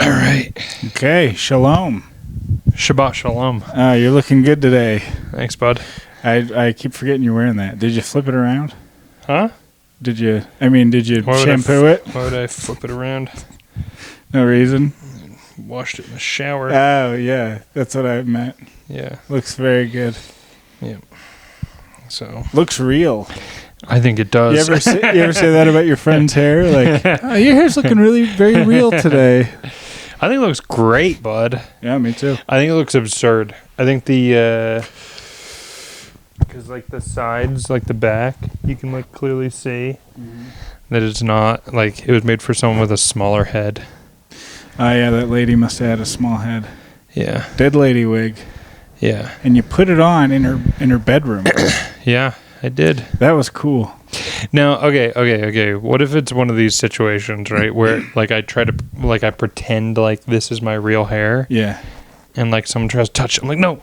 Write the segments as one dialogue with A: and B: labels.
A: All right.
B: Okay, shalom.
A: Shabbat shalom.
B: You're looking good today.
A: Thanks, bud.
B: I keep forgetting you're wearing that. Did you flip it around?
A: Huh?
B: Did you shampoo it?
A: Why would I flip it around?
B: No reason.
A: Washed it in the shower.
B: Oh, yeah. That's what I meant.
A: Yeah.
B: Looks very good.
A: Yeah. So.
B: Looks real.
A: I think it does.
B: You ever say that about your friend's hair? Like, oh, your hair's looking really very real today.
A: I think it looks great, bud.
B: Yeah, me too.
A: I think it looks absurd. I think because like the sides, like the back, you can like clearly see that it's not like it was made for someone with a smaller head.
B: Oh yeah, that lady must have had a small head.
A: Yeah.
B: Dead lady wig.
A: Yeah.
B: And you put it on in her bedroom.
A: Yeah, I did.
B: That was cool.
A: Now, okay. What if it's one of these situations, right, where like I pretend like this is my real hair?
B: Yeah.
A: And like someone tries to touch it. I'm like, no.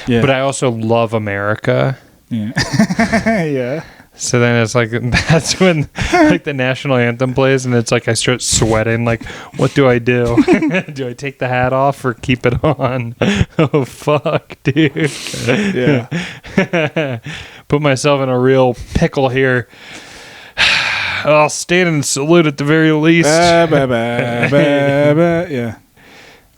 B: Yeah.
A: But I also love America.
B: Yeah. Yeah.
A: So then it's like, that's when like the national anthem plays and it's like I start sweating. Like, what do I do? Do I take the hat off or keep it on? Oh, fuck, dude.
B: Yeah.
A: Put myself in a real pickle here. I'll stand and salute at the very least.
B: Yeah.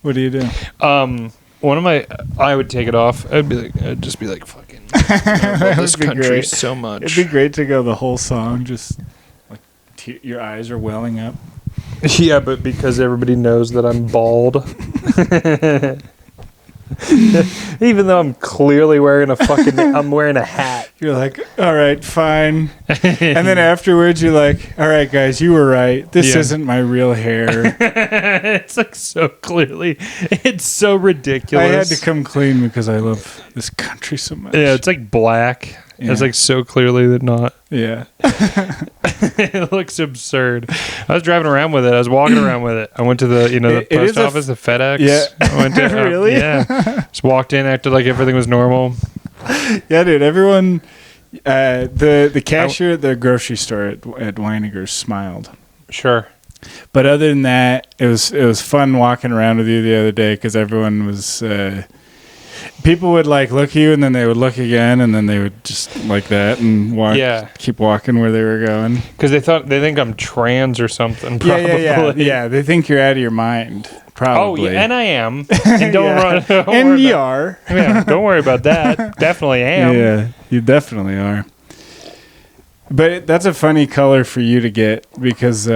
B: What do you do?
A: I would take it off. I'd just be like, fucking, I love this country so much.
B: It'd be great to go the whole song, just like your eyes are welling up.
A: Yeah, but because everybody knows that I'm bald. Even though I'm clearly wearing I'm wearing a hat.
B: You're like, all right, fine. And then afterwards you're like, all right, guys, you were right. This isn't my real hair.
A: It's like so clearly, it's so ridiculous.
B: I had to come clean because I love this country so much.
A: Yeah, it's like black. Yeah. It's like so clearly that not.
B: Yeah.
A: It looks absurd. I was driving around with it. I was walking around with it. I went to the post office, the FedEx.
B: Yeah.
A: I went to
B: really?
A: Yeah. Just walked in, acted like everything was normal.
B: Yeah, dude. Everyone, the cashier at the grocery store at Weiniger's smiled.
A: Sure.
B: But other than that, it was fun walking around with you the other day because everyone was. People would like look at you and then they would look again and then they would just like that and walk. Yeah. Keep walking where they were going.
A: Because they think I'm trans or something. Probably.
B: Yeah. They think you're out of your mind. Probably.
A: Oh, yeah, and I am. And don't
B: and you are.
A: Yeah, don't worry about that. Definitely am.
B: Yeah, you definitely are. But that's a funny color for you to get because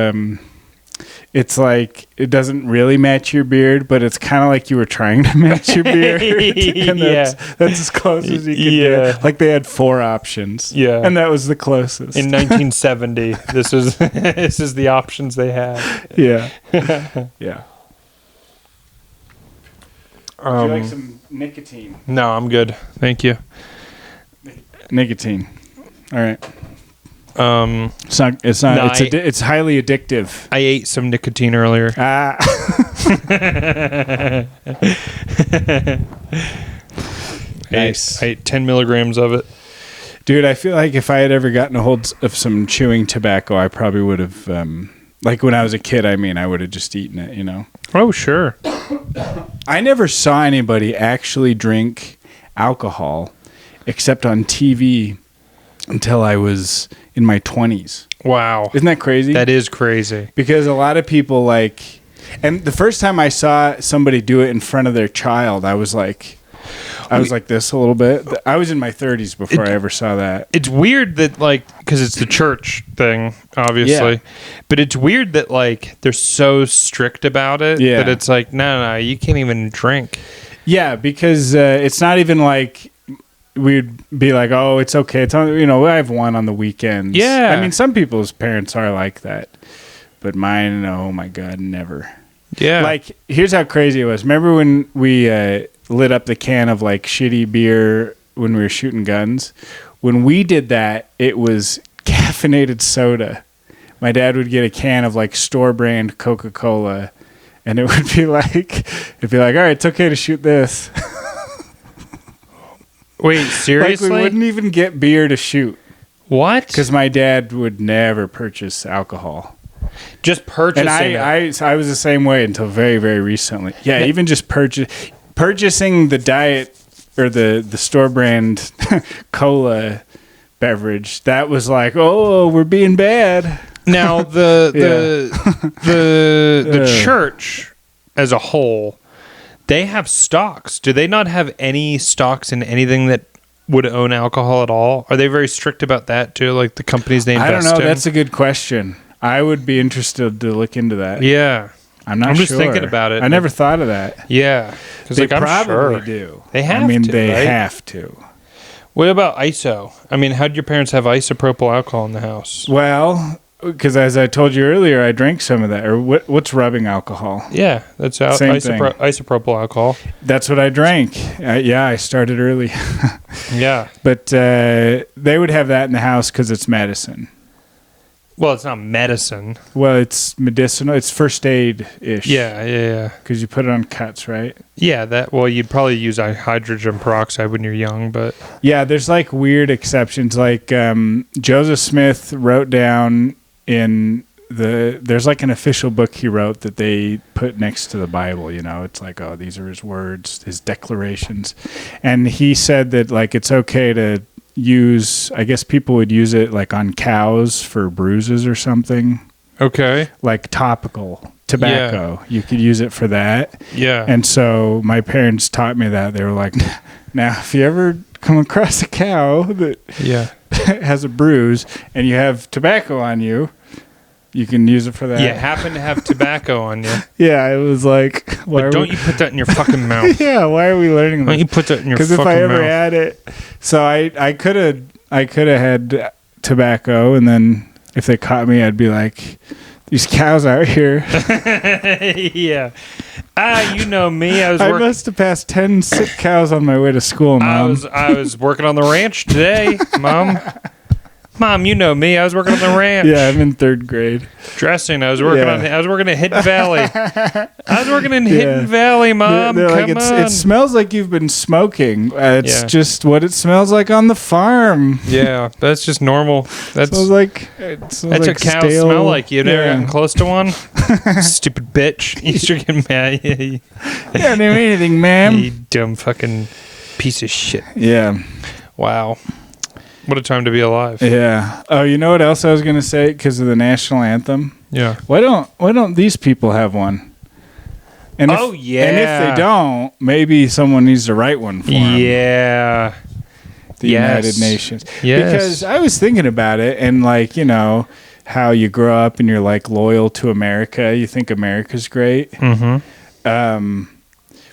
B: it's like it doesn't really match your beard, but it's kind of like you were trying to match your beard. And that's as close as you can get. Like they had 4 options. Yeah. And that was the closest.
A: In 1970, this is the options they had.
B: Yeah. Yeah. Would you like some nicotine?
A: No, I'm good. Thank you.
B: Nicotine. All right. It's highly addictive.
A: I ate some nicotine earlier.
B: Nice.
A: I ate 10 milligrams of it.
B: Dude, I feel like if I had ever gotten a hold of some chewing tobacco, I probably would have, like when I was a kid, I would have just eaten it, you know?
A: Oh, sure.
B: I never saw anybody actually drink alcohol except on TV until I was in my 20s.
A: Wow.
B: Isn't that crazy?
A: That is crazy.
B: Because a lot of people like... And the first time I saw somebody do it in front of their child, I was like this a little bit. I was in my 30s before I ever saw that.
A: It's weird that, like, because it's the church thing, obviously. Yeah. But it's weird that, like, they're so strict about it that it's like, no, you can't even drink.
B: Yeah, because it's not even like... We'd be like, oh, it's okay. It's on, I have one on the weekends.
A: Yeah.
B: I mean, some people's parents are like that. But mine, oh my God, never.
A: Yeah.
B: Like, here's how crazy it was. Remember when we lit up the can of, like, shitty beer when we were shooting guns? When we did that, it was caffeinated soda. My dad would get a can of, like, store-brand Coca-Cola, and it would be like, all right, it's okay to shoot this.
A: Wait, seriously?
B: Like we wouldn't even get beer to shoot.
A: What?
B: Because my dad would never purchase alcohol.
A: Just purchasing
B: And I was the same way until very, very recently. Yeah, even just purchasing the diet or the store brand cola beverage, that was like, oh, we're being bad.
A: Now the church as a whole, they have stocks. Do they not have any stocks in anything that would own alcohol at all? Are they very strict about that too? Like the companies they invest in?
B: I don't know. That's a good question. I would be interested to look into that.
A: Yeah.
B: I'm
A: just thinking about it.
B: I never thought of that.
A: Yeah.
B: They probably do.
A: They have to,
B: they
A: right?
B: have to.
A: What about ISO? I mean, how did your parents have isopropyl alcohol in the house?
B: Well, because as I told you earlier, I drank some of that. Or what's rubbing alcohol?
A: Yeah, that's isopropyl alcohol.
B: That's what I drank. I started early.
A: Yeah.
B: But they would have that in the house because it's medicine.
A: Well, it's not medicine.
B: Well, it's medicinal. It's first aid-ish.
A: Yeah.
B: Because you put it on cuts, right?
A: Yeah, you'd probably use hydrogen peroxide when you're young, but...
B: Yeah, there's like weird exceptions. Like Joseph Smith wrote down there's like an official book he wrote that they put next to the Bible, you know. It's like, oh, these are his words, his declarations. And he said that like it's okay to use, I guess people would use it like on cows for bruises or something.
A: Okay.
B: Like topical tobacco. Yeah. You could use it for that.
A: Yeah.
B: And so my parents taught me that. They were like, now if you ever come across a cow that has a bruise and you have tobacco on you, you can use it for that.
A: Yeah, happen to have tobacco on you.
B: Yeah, it was like...
A: But don't you put that in your fucking mouth.
B: Yeah, why are we learning this?
A: Don't you put that in your fucking mouth.
B: Because if I ever had it... So I could have had tobacco, and then if they caught me, I'd be like, these cows out here.
A: Yeah. You know me.
B: I must have passed 10 sick cows on my way to school, Mom.
A: I was working on the ranch today, Mom. Mom, you know me. I was working on the ranch.
B: Yeah, I'm in 3rd grade.
A: Dressing. I was working at Hidden Valley. I was working in Hidden Valley, Mom.
B: They're
A: Come on.
B: It smells like you've been smoking. It's just what it smells like on the farm.
A: Yeah, that's just normal. That's
B: that's
A: what cows smell like. You've never gotten close to one? Stupid bitch. You're getting mad.
B: You don't do anything, ma'am.
A: You dumb fucking piece of shit.
B: Yeah.
A: Wow. What a time to be alive.
B: Yeah. Oh, you know what else I was going to say because of the national anthem?
A: Yeah.
B: Why don't these people have one? And And if they don't, maybe someone needs to write one for them.
A: Yeah.
B: The United Nations.
A: Yes.
B: Because I was thinking about it and like, you know, how you grow up and you're like loyal to America. You think America's great.
A: Mm-hmm.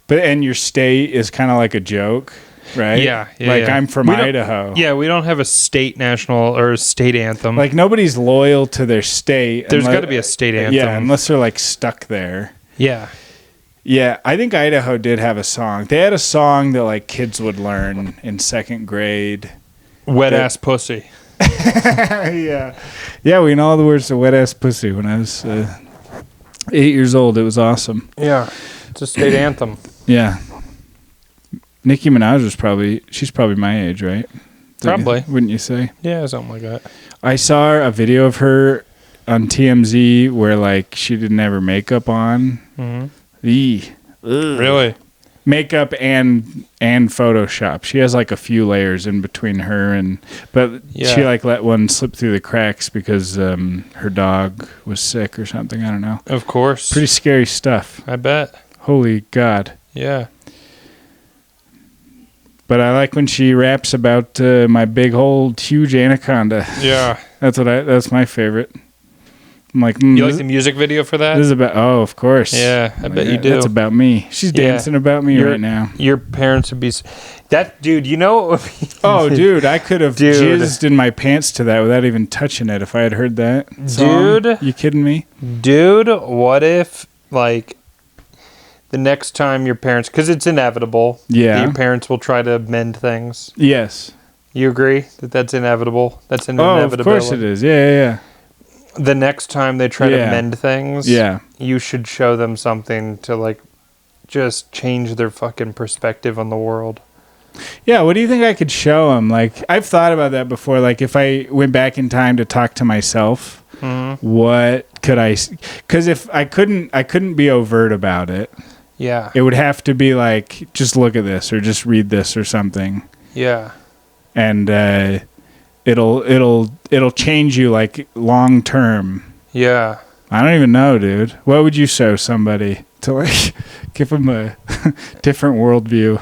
B: And your state is kind of like a joke. Right?
A: Yeah.
B: I'm from Idaho.
A: Yeah, we don't have a state national or a state anthem.
B: Like nobody's loyal to their state.
A: There's got to be a state anthem.
B: Yeah, unless they're like stuck there.
A: Yeah.
B: Yeah, I think Idaho did have a song. They had a song that like kids would learn in 2nd grade.
A: Wet ass pussy.
B: Yeah. Yeah, we know all the words to wet ass pussy when I was 8 years old. It was awesome.
A: Yeah. It's a state anthem.
B: Yeah. Nicki Minaj she's probably my age, right?
A: Probably.
B: Wouldn't you say?
A: Yeah, something like that.
B: I saw a video of her on TMZ where like she didn't have her makeup on.
A: Mm-hmm. Really?
B: Makeup and Photoshop. She has like a few layers in between her but she like let one slip through the cracks because her dog was sick or something. I don't know.
A: Of course.
B: Pretty scary stuff.
A: I bet.
B: Holy God.
A: Yeah.
B: But I like when she raps about my big old huge anaconda.
A: Yeah.
B: That's my favorite. I'm like,
A: you like the music video for that?
B: This is about, of course.
A: Yeah, I bet you do.
B: That's about me. She's dancing about me right now.
A: Your parents would be, that dude, you know.
B: Oh, dude, I could have jizzed in my pants to that without even touching it if I had heard that song. Dude. You kidding me?
A: Dude, what if, like, the next time your parents, because it's inevitable that your parents will try to mend things.
B: Yes.
A: You agree that that's inevitable? That's an inevitability.
B: Of course it is. Yeah.
A: The next time they try to mend things, you should show them something to, like, just change their fucking perspective on the world.
B: Yeah, what do you think I could show them? Like, I've thought about that before. Like, if I went back in time to talk to myself, what could I? Because if I couldn't be overt about it.
A: Yeah.
B: It would have to be like, just look at this or just read this or something.
A: Yeah.
B: And it'll change you like long term.
A: Yeah.
B: I don't even know, dude. What would you show somebody to like give them a different worldview?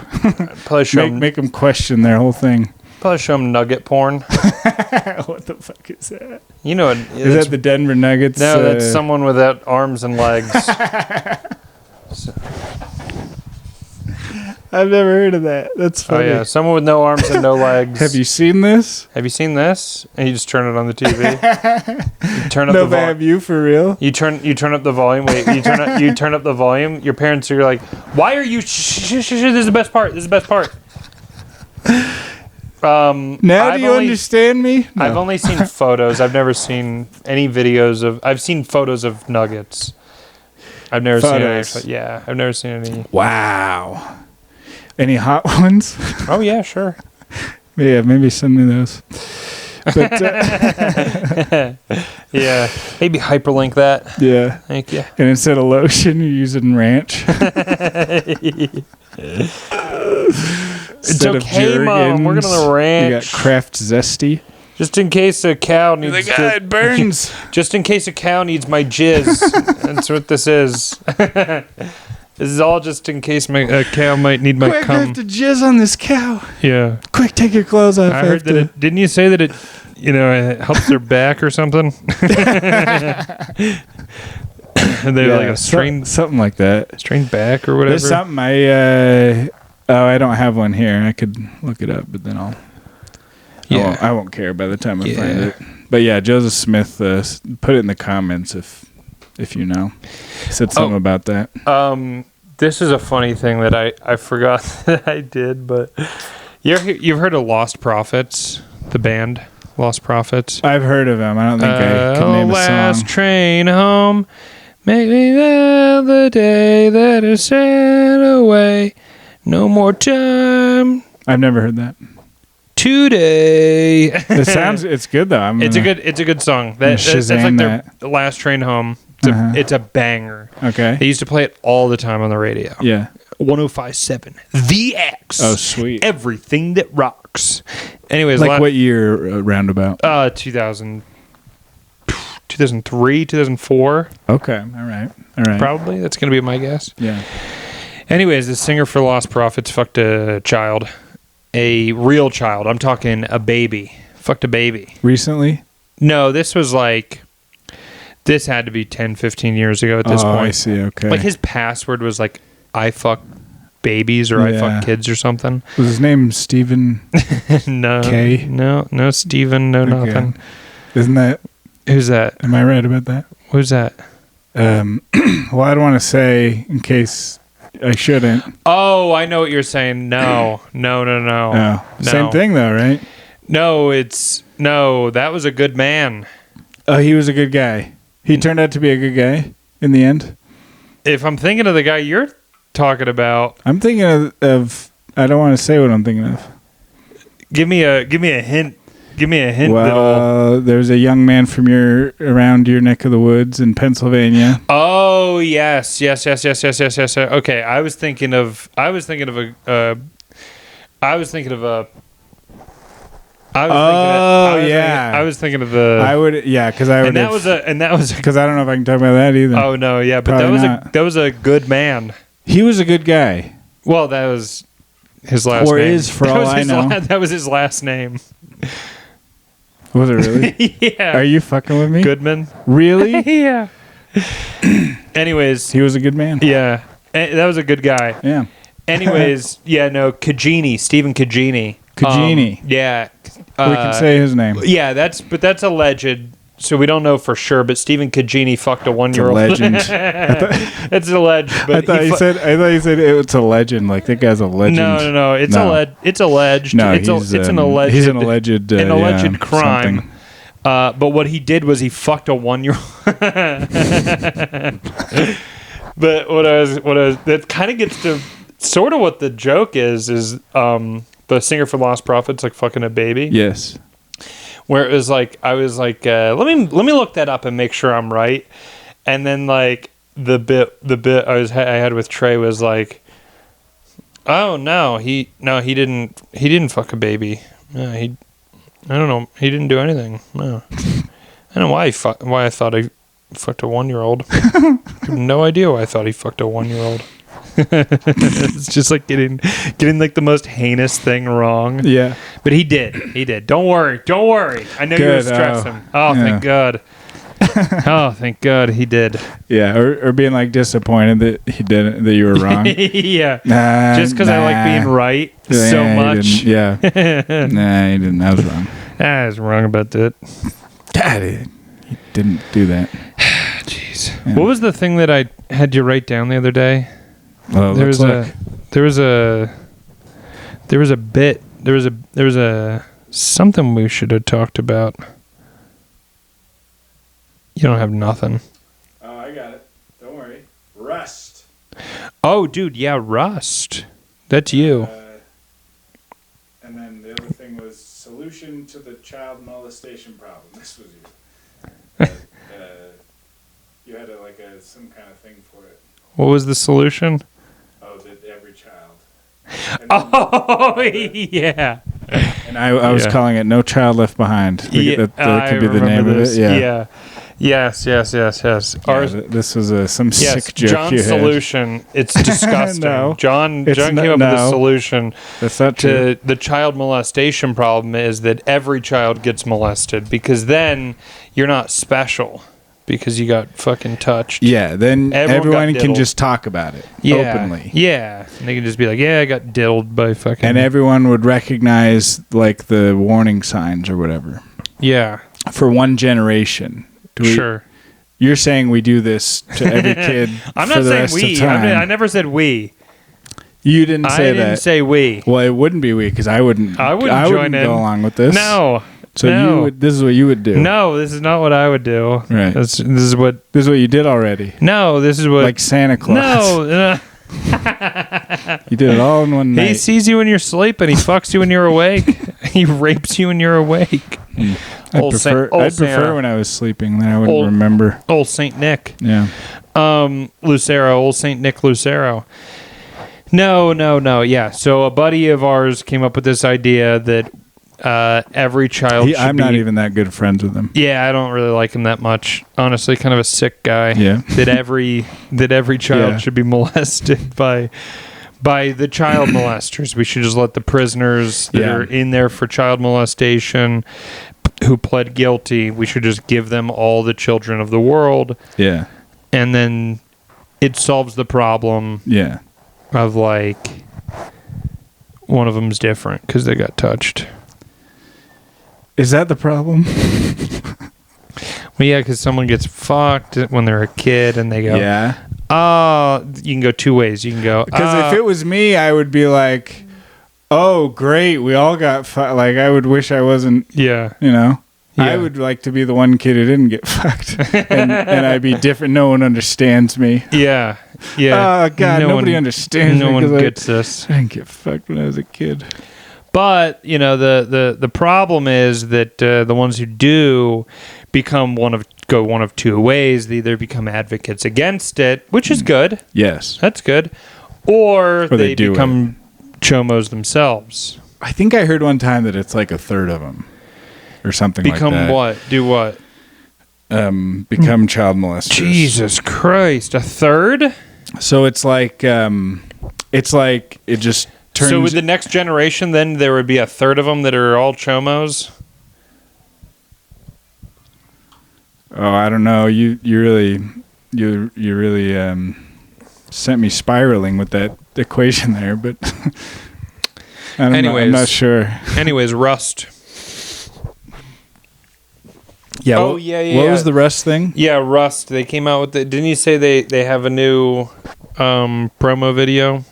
A: Probably show
B: make them question their whole thing.
A: Probably show them nugget porn.
B: What the fuck is that?
A: You know,
B: is that the Denver Nuggets?
A: No, that's someone without arms and legs.
B: I've never heard of that. That's funny.
A: Oh yeah, someone with no arms and no legs.
B: Have you seen this?
A: Have you seen this? And you just turn it on the TV. You turn up
B: no,
A: the volume.
B: have you for real?
A: You turn up the volume. Wait, you turn up the volume. Your parents are like, "Why are you? Shh, this is the best part. This is the best part."
B: Now do you understand me? No.
A: I've only seen photos. I've never seen any videos of. I've seen photos of nuggets. I've never seen any. Yeah, I've never seen any.
B: Wow. Any hot ones?
A: Oh yeah, sure.
B: Yeah, maybe send me those. But
A: yeah, maybe hyperlink that.
B: Yeah.
A: Thank you.
B: And instead of lotion, you're using ranch.
A: It's okay, Mom. We're gonna ranch.
B: You got Kraft Zesty.
A: Just in case a cow needs.
B: It burns.
A: Just in case a cow needs my jizz. That's what this is. This is all just in case a cow might need my cum.
B: I have to jizz on this cow.
A: Yeah.
B: Quick, take your clothes off.
A: I heard that it, didn't you say that it, it helps their back or something? And they're like a strained
B: something like that.
A: Strained back or whatever.
B: There's something I don't have one here. I could look it up, but then I won't care by the time I find it. But yeah, Joseph Smith, put it in the comments if you know. He said something about that.
A: This is a funny thing that I forgot that I did, but you've heard of Lost Prophets, the band Lost Prophets?
B: I've heard of them. I don't think I can name a song.
A: Last train home, make me there the day that is sent away. No more time.
B: I've never heard that.
A: Today.
B: It's good though.
A: It's a good song. That's like their Last Train Home. It's a banger.
B: Okay.
A: They used to play it all the time on the radio.
B: Yeah.
A: 105.7 The X.
B: Oh, sweet.
A: Everything that rocks. Anyways,
B: like what year roundabout?
A: 2003, 2004.
B: Okay. All right.
A: Probably. That's going to be my guess.
B: Yeah.
A: Anyways, the singer for Lost Prophets fucked a child. A real child. I'm talking a baby. Fucked a baby.
B: Recently?
A: No, this had to be 10, 15 years ago at this point.
B: I see. Okay.
A: Like his password was like, I fuck babies or I fuck kids or something.
B: Was his name Stephen?
A: No.
B: K?
A: No, Stephen, no nothing.
B: Isn't that?
A: Who's that?
B: Am I right about that?
A: Who's that?
B: Well, I don't want to say in case I shouldn't.
A: Oh, I know what you're saying. No.
B: Same thing though, right?
A: No, that was a good man.
B: Oh, he was a good guy. He turned out to be a good guy in the end.
A: If I'm thinking of the guy you're talking about,
B: I'm thinking of I don't want to say what I'm thinking of.
A: Give me a hint. Give me a hint.
B: Well, there's a young man from around your neck of the woods in Pennsylvania.
A: Oh yes. Okay, I was thinking of a. I was thinking of the.
B: I would, yeah, because I would.
A: And that was
B: because I don't know if I can talk about that either.
A: Oh no, yeah, but that was a good man.
B: He was a good guy.
A: Well, that was his last name.
B: Or is, for all I know.
A: That was his last name.
B: Was it really?
A: Yeah.
B: Are you fucking with me?
A: Goodman.
B: Really?
A: Yeah. Anyways,
B: he was a good man.
A: Yeah, that was a good guy.
B: Yeah.
A: Anyways, yeah, no, Stephen Cagini. Yeah.
B: We can say his name.
A: Yeah, that's alleged, so we don't know for sure. But Stephen Cagini fucked a 1-year-old.
B: Legend.
A: It's alleged. But
B: I thought you said it's a legend. Like that guy's a legend.
A: No. It's alleged.
B: No,
A: it's an alleged.
B: He's an alleged
A: crime.
B: Something.
A: But what he did was he fucked a 1-year-old. But what I was that kind of gets to sort of what the joke is the singer for Lost Prophets like fucking a baby.
B: Yes.
A: where it was like I was like, let me look that up and make sure I'm right. And then like the bit I had with Trey was like, oh no, he didn't fuck a baby. I don't know, he didn't do anything. No, I don't know why I thought I fucked a 1-year-old. I have no idea why I thought he fucked a 1-year-old. It's just like getting like the most heinous thing wrong.
B: Yeah,
A: but he did. Don't worry. I know you were stressing. Thank God. Oh, thank God he did.
B: Yeah, or being like disappointed that he didn't, that you were wrong.
A: Yeah, just because I like being right so much.
B: Yeah, nah, he didn't. I was wrong.
A: I was wrong about that.
B: He didn't do that.
A: Jeez, yeah. What was the thing that I had you write down the other day?
B: Well, there was
A: a something we should have talked about. You don't have nothing.
B: Oh, I got it. Don't worry. Rust.
A: Oh, dude, yeah, Rust. That's you.
B: And then the other thing was solution to the child molestation problem. This was you. You had some kind of thing for it.
A: What was the solution?
B: Oh, that every child.
A: Oh, yeah.
B: And I was calling it No Child Left Behind. That could be the name of it. Yeah.
A: Yes.
B: This was some sick joke
A: John's
B: you had.
A: Solution. It's disgusting.
B: No,
A: John came up with the solution
B: to
A: the child molestation problem is that every child gets molested because then you're not special because you got fucking touched.
B: Yeah, then everyone can just talk about it openly.
A: Yeah, and they can just be like, yeah, I got diddled by fucking...
B: And everyone would recognize like the warning signs or whatever.
A: Yeah.
B: For one generation.
A: Sure.
B: You're saying we do this to every kid
A: I'm
B: for
A: not
B: the
A: saying
B: rest
A: we.
B: of time.
A: I never said we.
B: You didn't say that.
A: I didn't say we.
B: Well, it wouldn't be we because I wouldn't
A: join in.
B: Go along with this.
A: No.
B: So
A: no.
B: This is what you would do.
A: No, this is not what I would do.
B: Right.
A: This is what
B: you did already.
A: No, this is what...
B: Like Santa Claus.
A: No.
B: You did it all in one night.
A: He sees you when you're sleeping. He fucks you when you're awake. He rapes you when you're awake.
B: I'd prefer when I was sleeping. Then I wouldn't remember.
A: Old Saint Nick.
B: Yeah.
A: Lucero. Old Saint Nick Lucero. No. Yeah. So a buddy of ours came up with this idea that every child should
B: I'm not even that good friends with him.
A: Yeah, I don't really like him that much. Honestly, kind of a sick guy.
B: Yeah.
A: That every child should be molested by the child molesters. We should just let the prisoners that are in there for child molestation who pled guilty, we should just give them all the children of the world.
B: Yeah.
A: And then it solves the problem.
B: Yeah.
A: Of like one of them's different because they got touched.
B: Is that the problem?
A: Well, yeah, because someone gets fucked when they're a kid and they go,
B: yeah.
A: You can go two ways. You can go,
B: because if it was me, I would be like, oh, great, we all got fucked. Like, I would wish I wasn't,
A: yeah.
B: Yeah. I would like to be the one kid who didn't get fucked. and I'd be different. No one understands me.
A: Yeah.
B: Oh, God, nobody understands me.
A: No one gets this.
B: I didn't get fucked when I was a kid.
A: But, the problem is that the ones who do go one of two ways. They either become advocates against it, which is good.
B: Yes.
A: That's good. Or they become chomos themselves.
B: I think I heard one time that it's like a third of them or something like that.
A: Become what? Do what?
B: Become child molesters.
A: Jesus Christ. A third?
B: So it's like it just turns...
A: So with the next generation, then there would be a third of them that are all chomos?
B: Oh, I don't know. You really sent me spiraling with that equation there, but I'm not sure.
A: Anyways, Rust.
B: Yeah.
A: What
B: was the Rust thing?
A: Yeah, Rust. They came out with didn't you say they have a new promo video?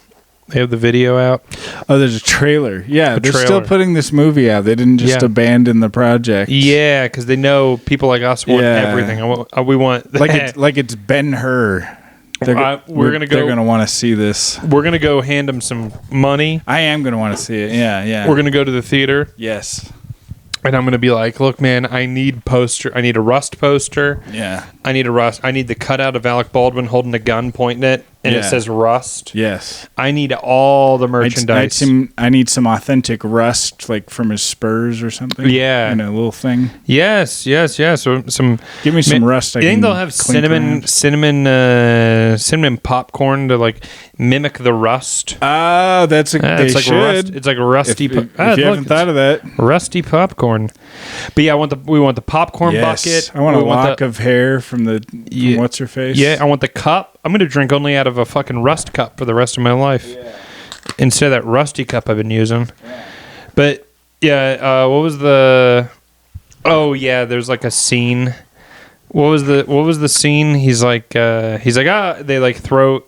A: They have the video out.
B: Oh, there's a trailer. Yeah, they're still putting this movie out. They didn't just abandon the project.
A: Yeah, because they know people like us want everything. We want
B: like it's Ben-Hur. They're gonna want to see this.
A: We're gonna go hand them some money.
B: I am gonna want to see it. Yeah.
A: We're gonna go to the theater.
B: Yes.
A: And I'm going to be like, look, man, I need a Rust poster.
B: Yeah.
A: I need the cutout of Alec Baldwin holding a gun, pointing it, and it says Rust.
B: Yes.
A: I need all the merchandise.
B: I need some authentic Rust, like from his Spurs or something.
A: Yeah.
B: In a little thing.
A: Yes. So
B: Give me some Rust.
A: I think they'll have cinnamon popcorn to like mimic the Rust.
B: Oh, that's
A: it's like
B: should.
A: It's like a rusty.
B: If you haven't thought of that,
A: rusty popcorn. But yeah, we want the popcorn bucket.
B: I want a lock of hair from what's her face.
A: Yeah, I want the cup. I'm gonna drink only out of a fucking Rust cup for the rest of my life. Yeah. Instead of that rusty cup I've been using. Yeah. But yeah, what was the? Oh yeah, there's like a scene. What was the scene? He's like they like throw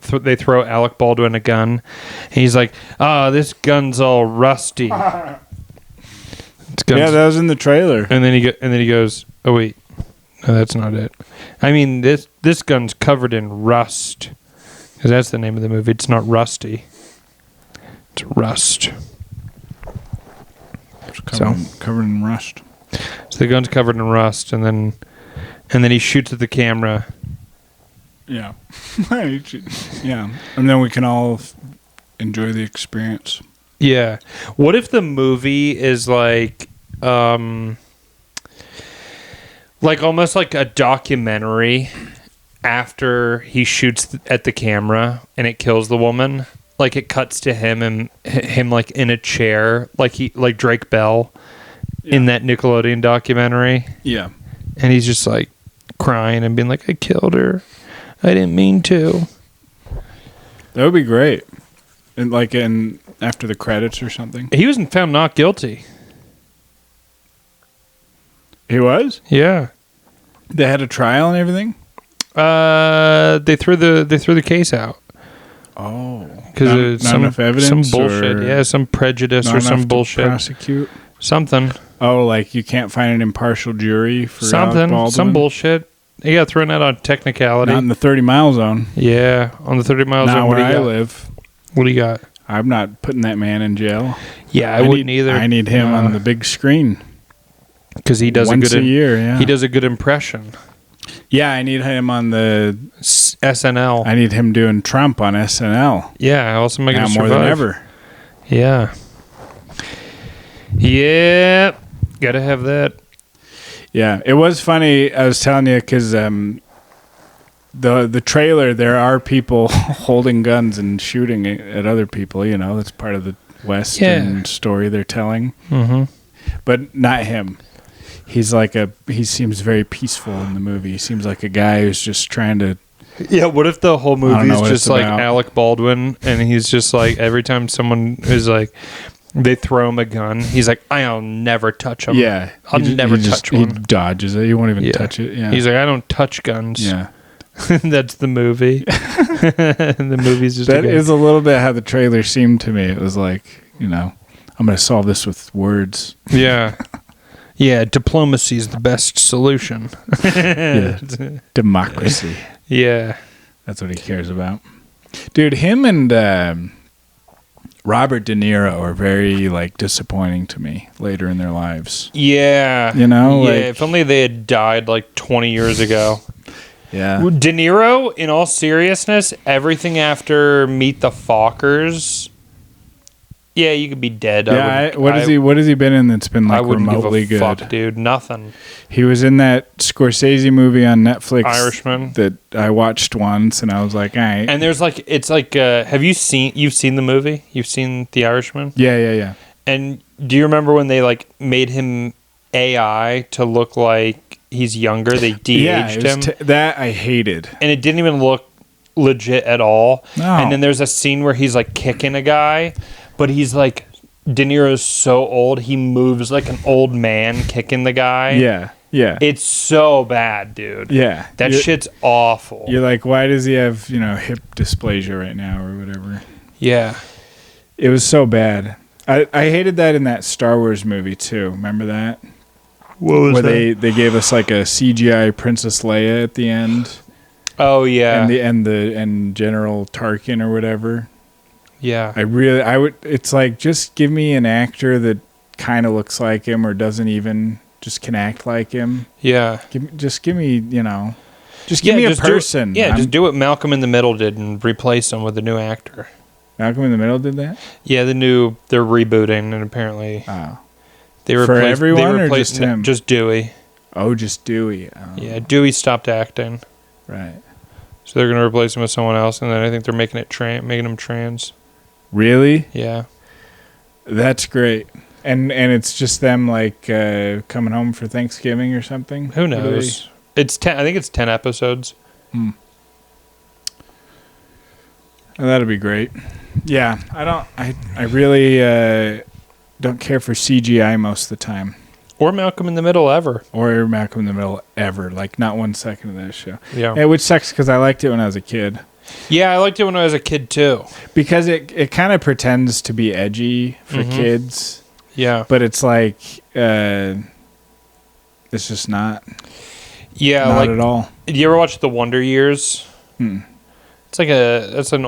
A: Alec Baldwin a gun. And he's like, this gun's all rusty.
B: Yeah, that was in the trailer.
A: And then he goes, oh wait, no, that's not it. I mean, this gun's covered in rust, because that's the name of the movie. It's not Rusty. It's Rust.
B: It's covered in rust.
A: So the gun's covered in rust, and then he shoots at the camera.
B: Yeah. Yeah. And then we can all enjoy the experience.
A: Yeah. What if the movie is like almost like a documentary after he shoots at the camera and it kills the woman? Like it cuts to him and him like in a chair, like Drake Bell in that Nickelodeon documentary.
B: Yeah.
A: And he's just like crying and being like, I killed her. I didn't mean to.
B: That would be great. And like after the credits or something.
A: He wasn't found not guilty.
B: He was?
A: Yeah.
B: They had a trial and everything?
A: They threw the case out.
B: Oh.
A: Because
B: not enough evidence?
A: Some bullshit. Yeah, some prejudice or some bullshit.
B: To prosecute?
A: Something.
B: Oh, like you can't find an impartial jury for
A: something. Some bullshit. He got thrown out on technicality.
B: Not in the 30-mile zone.
A: Yeah, on the 30-mile zone.
B: Not where I live.
A: What do you got?
B: I'm not putting that man in jail.
A: Yeah, I wouldn't either.
B: I need him on the big screen.
A: Because he does
B: once a year. Yeah,
A: he does a good impression.
B: Yeah, I need him on the
A: SNL.
B: I need him doing Trump on SNL.
A: Yeah, I also make him
B: more than ever.
A: Yeah. Yeah, gotta have that.
B: Yeah, it was funny. I was telling you because the trailer, there are people holding guns and shooting at other people. You know, that's part of the Western story they're telling. Mm-hmm. But not him. He's he seems very peaceful in the movie. He seems like a guy who's just trying to.
A: Yeah, what if the whole movie is just like Alec Baldwin, and he's just like every time someone is like. They throw him a gun. He's like, I'll never touch him.
B: Yeah.
A: I'll never touch one.
B: He dodges it. He won't even touch it. Yeah.
A: He's like, I don't touch guns.
B: Yeah.
A: That's the movie. The movie's just
B: that is a little bit how the trailer seemed to me. It was like, I'm going to solve this with words.
A: Yeah. Yeah, diplomacy is the best solution.
B: Yeah. Democracy.
A: Yeah.
B: That's what he cares about. Dude, him and... Robert De Niro are very disappointing to me later in their lives.
A: Yeah. If only they had died 20 years ago.
B: Yeah.
A: De Niro, in all seriousness, everything after Meet the Fockers, yeah, you could be dead.
B: Yeah, what has he been in that's been remotely good?
A: Fuck, dude, nothing.
B: He was in that Scorsese movie on Netflix,
A: Irishman,
B: that I watched once, and I was like, all right.
A: And there's have you've seen the movie? You've seen The Irishman?
B: Yeah.
A: And do you remember when they made him AI to look like he's younger? They de-aged him.
B: That I hated,
A: and it didn't even look legit at all.
B: No.
A: And then there's a scene where he's kicking a guy. But he's De Niro's so old, he moves like an old man kicking the guy.
B: Yeah.
A: It's so bad, dude.
B: Yeah.
A: That shit's awful.
B: You're like, why does he have, hip dysplasia right now or whatever?
A: Yeah.
B: It was so bad. I hated that in that Star Wars movie, too. Remember that?
A: What was that?
B: Where they gave us a CGI Princess Leia at the end.
A: Oh, yeah.
B: And General Tarkin or whatever.
A: Yeah.
B: It's just give me an actor that kind of looks like him or doesn't even just can act like him.
A: Yeah.
B: Give me, just give me a person.
A: Just do what Malcolm in the Middle did and replace him with a new actor.
B: Malcolm in the Middle did that?
A: Yeah, they're rebooting, and apparently
B: for everyone or just him?
A: Just Dewey.
B: Oh, just Dewey. Oh.
A: Yeah, Dewey stopped acting.
B: Right.
A: So they're going to replace him with someone else, and then I think they're making him trans.
B: Really?
A: Yeah.
B: That's great. And it's just them like coming home for Thanksgiving or something?
A: Who knows? It's 10. I think it's 10 episodes.
B: Oh, that'd be great. Yeah, I really don't care for CGI most of the time.
A: Or Malcolm in the Middle ever.
B: Like not 1 second of that show.
A: Yeah.
B: Which sucks because I liked it when I was a kid.
A: Yeah, I liked it when I was a kid too.
B: Because it kind of pretends to be edgy for kids.
A: Yeah.
B: But it's like, it's just not.
A: Yeah.
B: Not at all.
A: Did you ever watch The Wonder Years? It's like that's like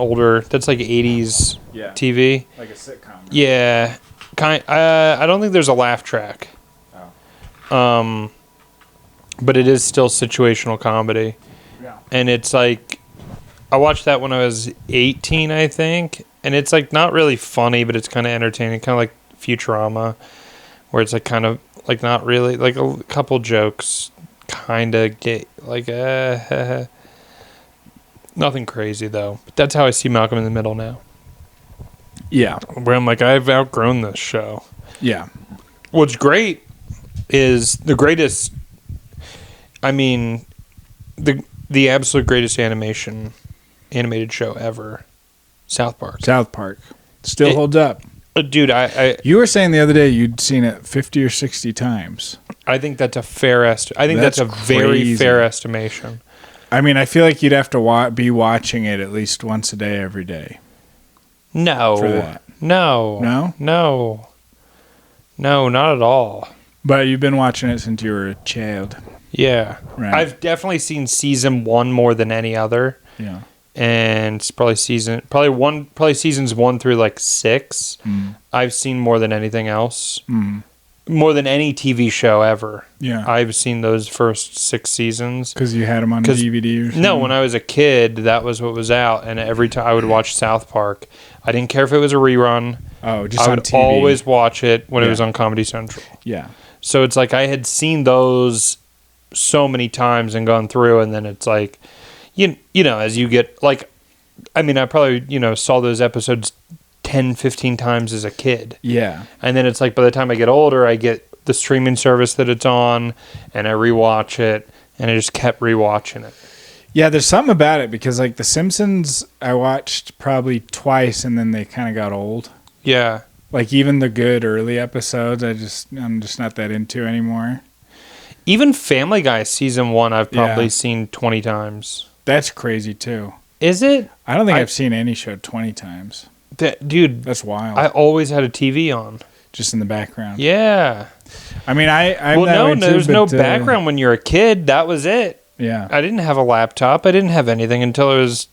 A: 80s TV.
B: Like a sitcom. Right?
A: Yeah. I don't think there's a laugh track. Oh. But it is still situational comedy. Yeah. And it's like, I watched that when I was 18, I think. And it's like not really funny, but it's kind of entertaining. Kind of like Futurama, where it's like kind of like not really, like a couple jokes kind of get like nothing crazy though. But that's how I see Malcolm in the Middle now. Yeah. Where I'm like, I've outgrown this show.
B: Yeah.
A: What's great is the greatest, I mean, the absolute greatest animated show ever, South Park.
B: Still holds up.
A: Dude,
B: you were saying the other day you'd seen it 50 or 60 times.
A: I think that's a fair I think that's a very fair estimation.
B: I mean, I feel like you'd have to be watching it at least once a day, every day.
A: No.
B: For that.
A: No.
B: No?
A: No. No, not at all.
B: But you've been watching it since you were a child.
A: Yeah.
B: Right.
A: I've definitely seen season 1 more than any other.
B: Yeah.
A: And it's probably seasons 1 through like 6. I've seen more than anything else. More than any TV show ever. Yeah. I've seen those first 6 seasons.
B: Because you had them on DVD or something?
A: No, when I was a kid, that was what was out. And every time I would watch South Park, I didn't care if it was a rerun.
B: Oh, just
A: I
B: on
A: would
B: TV.
A: always watch it when it was on Comedy Central.
B: Yeah.
A: So it's like I had seen those so many times and gone through, and then it's like, you know, as you get, like, I mean, I probably, saw those episodes 10, 15 times as a kid.
B: Yeah.
A: And then it's like by the time I get older, I get the streaming service that it's on, and I rewatch it, and I just kept rewatching it.
B: Yeah, there's something about it, because, like, The Simpsons, I watched probably twice, and then they kind of got old.
A: Yeah.
B: Like, even the good early episodes, I'm just not that into anymore.
A: Even Family Guy season 1, I've probably seen 20 times.
B: That's crazy, too.
A: Is it?
B: I don't think I've seen any show 20 times.
A: Dude.
B: That's wild.
A: I always had a TV on.
B: Just in the background.
A: Yeah.
B: I mean, I'm that way too,
A: there's no background when you're a kid. That was it.
B: Yeah.
A: I didn't have a laptop. I didn't have anything until I was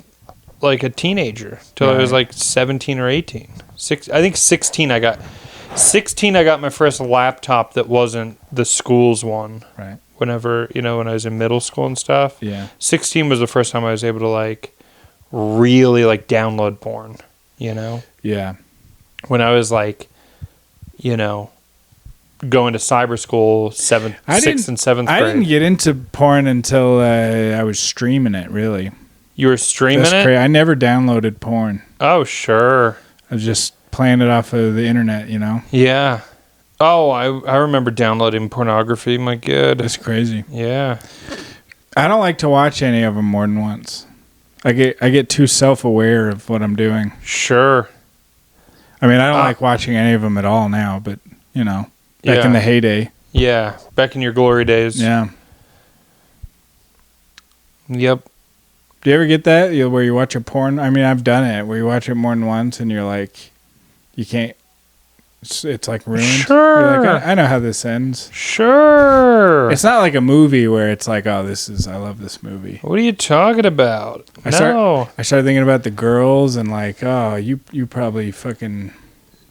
A: like a teenager. Until I was like 17 or 18. I think 16 I got my first laptop that wasn't the school's one.
B: Right.
A: Whenever, when I was in middle school and stuff.
B: Yeah.
A: 16 was the first time I was able to like really like download porn,
B: Yeah.
A: When I was like, going to cyber school 6th and 7th grade.
B: I didn't get into porn until I was streaming it, really.
A: You were streaming it?
B: I never downloaded porn.
A: Oh, sure.
B: I was just playing it off of the internet,
A: Yeah. Oh, I remember downloading pornography. My God.
B: That's crazy.
A: Yeah.
B: I don't like to watch any of them more than once. I get too self-aware of what I'm doing.
A: Sure.
B: I mean, I don't like watching any of them at all now, but, back in the heyday.
A: Yeah, back in your glory days.
B: Yeah.
A: Yep.
B: Do you ever get that, where you watch a porn? I mean, I've done it, where you watch it more than once, and you're like, you can't, it's like ruined.
A: Sure.
B: You're like, I know how this ends.
A: Sure.
B: It's not like a movie where it's like, I love this movie.
A: What are you talking about?
B: I started thinking about the girls and like, oh, you probably fucking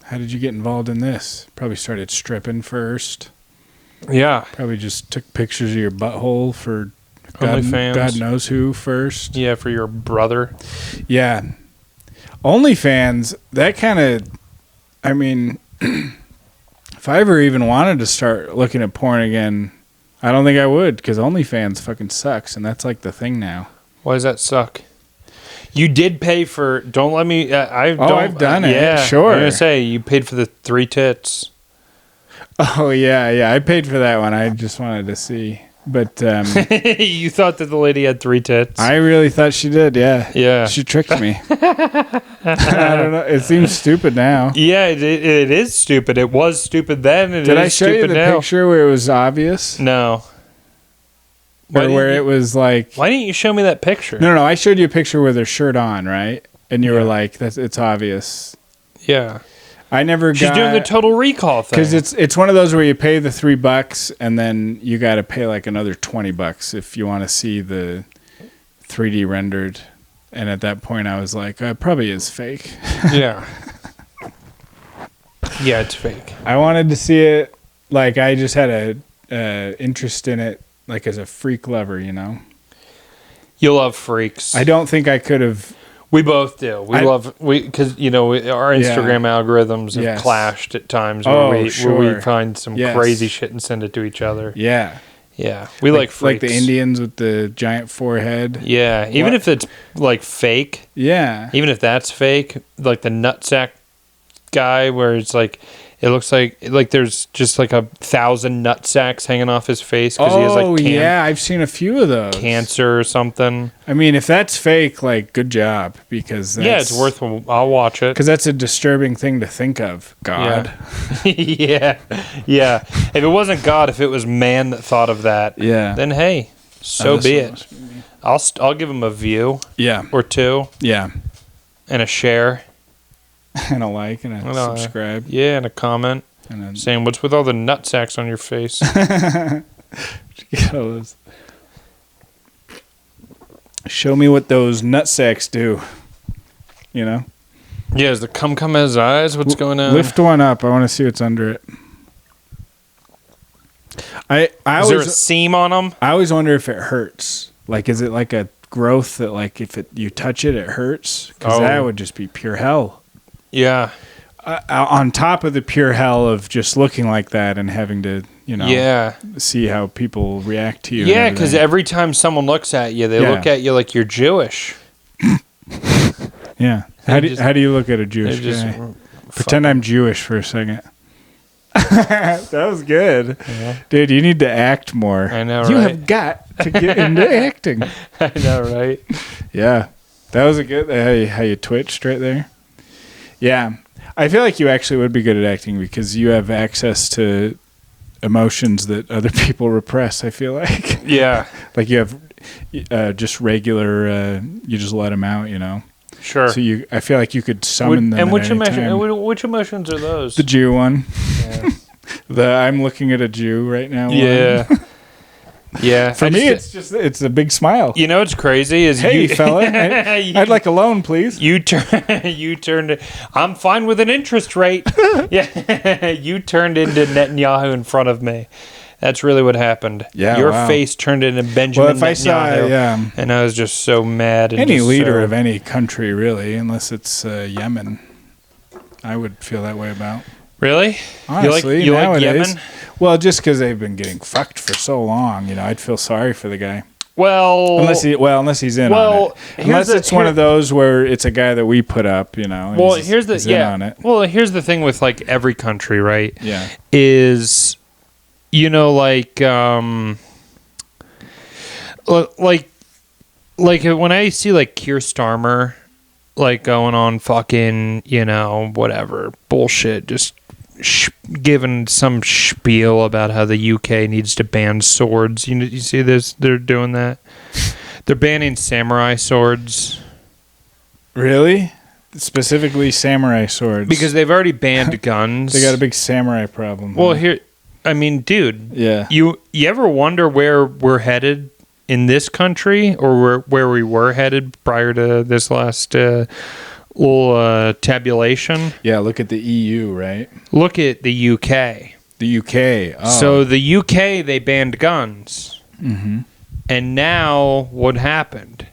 B: How did you get involved in this? Probably started stripping first.
A: Yeah.
B: Probably just took pictures of your butthole for
A: OnlyFans.
B: God knows who first.
A: Yeah, for your brother.
B: Yeah. OnlyFans, that kind of, I mean, if I ever even wanted to start looking at porn again, I don't think I would, because OnlyFans fucking sucks, and that's like the thing now.
A: Why does that suck? You did pay for. Don't let me. I've
B: done it.
A: Yeah,
B: Sure.
A: I'm gonna say you paid for the 3 tits.
B: Oh yeah, I paid for that one. I just wanted to see, but
A: You thought that the lady had 3 tits.
B: I really thought she did. Yeah,
A: Yeah.
B: she tricked me. I don't know. It seems stupid now.
A: Yeah, it is stupid. It was stupid then. And
B: Did
A: it
B: I
A: is
B: show you
A: stupid
B: the
A: now.
B: picture where it was obvious,
A: No.
B: or where it was like?
A: Why didn't you show me that picture?
B: No. I showed you a picture with her shirt on, right? And you were
A: Yeah.
B: like, it's obvious."
A: Yeah.
B: I never
A: She's
B: got,
A: doing the Total Recall thing.
B: because it's one of those where you pay the $3 and then you got to pay like another $20 if you want to see the 3D rendered. And at that point, I was like, it probably is fake.
A: Yeah. Yeah, it's fake.
B: I wanted to see it. Like, I just had a interest in it, like as a freak lover, you know.
A: You love freaks.
B: I don't think I could have.
A: We both do. Because our Instagram algorithms have clashed at times where we find some crazy shit and send it to each other.
B: Yeah.
A: Yeah. We like freaks.
B: Like the Indians with the giant forehead.
A: Yeah. Even if it's like fake.
B: Yeah.
A: Even if that's fake, like the nutsack guy where it's like, it looks like there's just like 1,000 nut sacks hanging off his face because he has like
B: I've seen a few of those.
A: Cancer or something.
B: I mean, if that's fake, like, good job, because
A: it's worth. I'll watch it
B: because that's a disturbing thing to think of. God.
A: Yeah. If it wasn't God, if it was man that thought of that, then hey, so be it. I'll give him a view, or 2, and a share.
B: And a like and a subscribe.
A: Yeah, and a comment. And saying, what's with all the nut sacks on your face?
B: Show me what those nut sacks do. You know?
A: Yeah, is the cum has eyes? What's going on?
B: Lift one up. I want to see what's under it.
A: Is there a seam on them?
B: I always wonder if it hurts. Like, is it like a growth that, like, if you touch it, it hurts? Because that would just be pure hell.
A: Yeah.
B: On top of the pure hell of just looking like that and having to, see how people react to you.
A: Yeah, because every time someone looks at you, they look at you like you're Jewish.
B: Yeah. How do you look at a Jewish guy? Pretend I'm Jewish for a second. That was good.
A: Yeah.
B: Dude, you need to act more.
A: I know, right?
B: You have got to get into acting.
A: I know, right?
B: Yeah. That was a good, how you twitched right there. Yeah. I feel like you actually would be good at acting because you have access to emotions that other people repress, I feel like.
A: Yeah.
B: Like you have just regular, you just let them out, you know?
A: Sure.
B: So I feel like you could summon them.
A: And which emotions are those?
B: The Jew one.
A: Yeah.
B: I'm looking at a Jew right now.
A: Yeah. Yeah.
B: For me, it's a big smile.
A: You know what's crazy is
B: hey fella, I'd like a loan, please.
A: You turned. I'm fine with an interest rate. Yeah. You turned into Netanyahu in front of me. That's really what happened.
B: Yeah.
A: Your face turned into Benjamin Netanyahu. And I was just so mad. And
B: any leader of any country, really, unless it's Yemen, I would feel that way about.
A: Really?
B: Honestly,
A: you like Yemen?
B: Well, just because they've been getting fucked for so long, I'd feel sorry for the guy.
A: Well,
B: unless he's in on it. Unless it's one of those where it's a guy that we put up,
A: Well, here's in on it. Well, here's the thing with like every country, right?
B: Yeah.
A: Is like when I see like Keir Starmer like going on fucking whatever bullshit, just giving some spiel about how the UK needs to ban swords. You see this? They're doing that. They're banning samurai swords.
B: Really? Specifically samurai swords?
A: Because they've already banned guns.
B: They got a big samurai problem.
A: Well, dude.
B: Yeah.
A: You ever wonder where we're headed in this country, or where we were headed prior to this last tabulation.
B: Yeah, look at the EU, right?
A: Look at the UK.
B: The UK. Oh.
A: So the UK, they banned guns.
B: Mm-hmm.
A: And now what happened?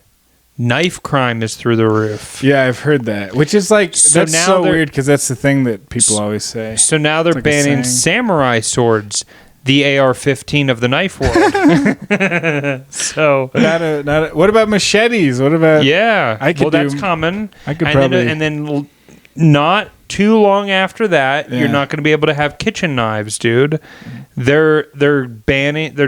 A: Knife crime is through the roof.
B: Yeah, I've heard that. Which is like, that's
A: now
B: so weird because that's the thing that people always say.
A: So now they're
B: It's like a
A: banning
B: saying.
A: samurai swords, the AR-15 of the knife world. So
B: What about machetes? What about...
A: yeah,
B: I could
A: that's
B: do-
A: common.
B: I could
A: and
B: probably...
A: then not too long after that,
B: Yeah.
A: you're not going to be able to have kitchen knives, dude. They're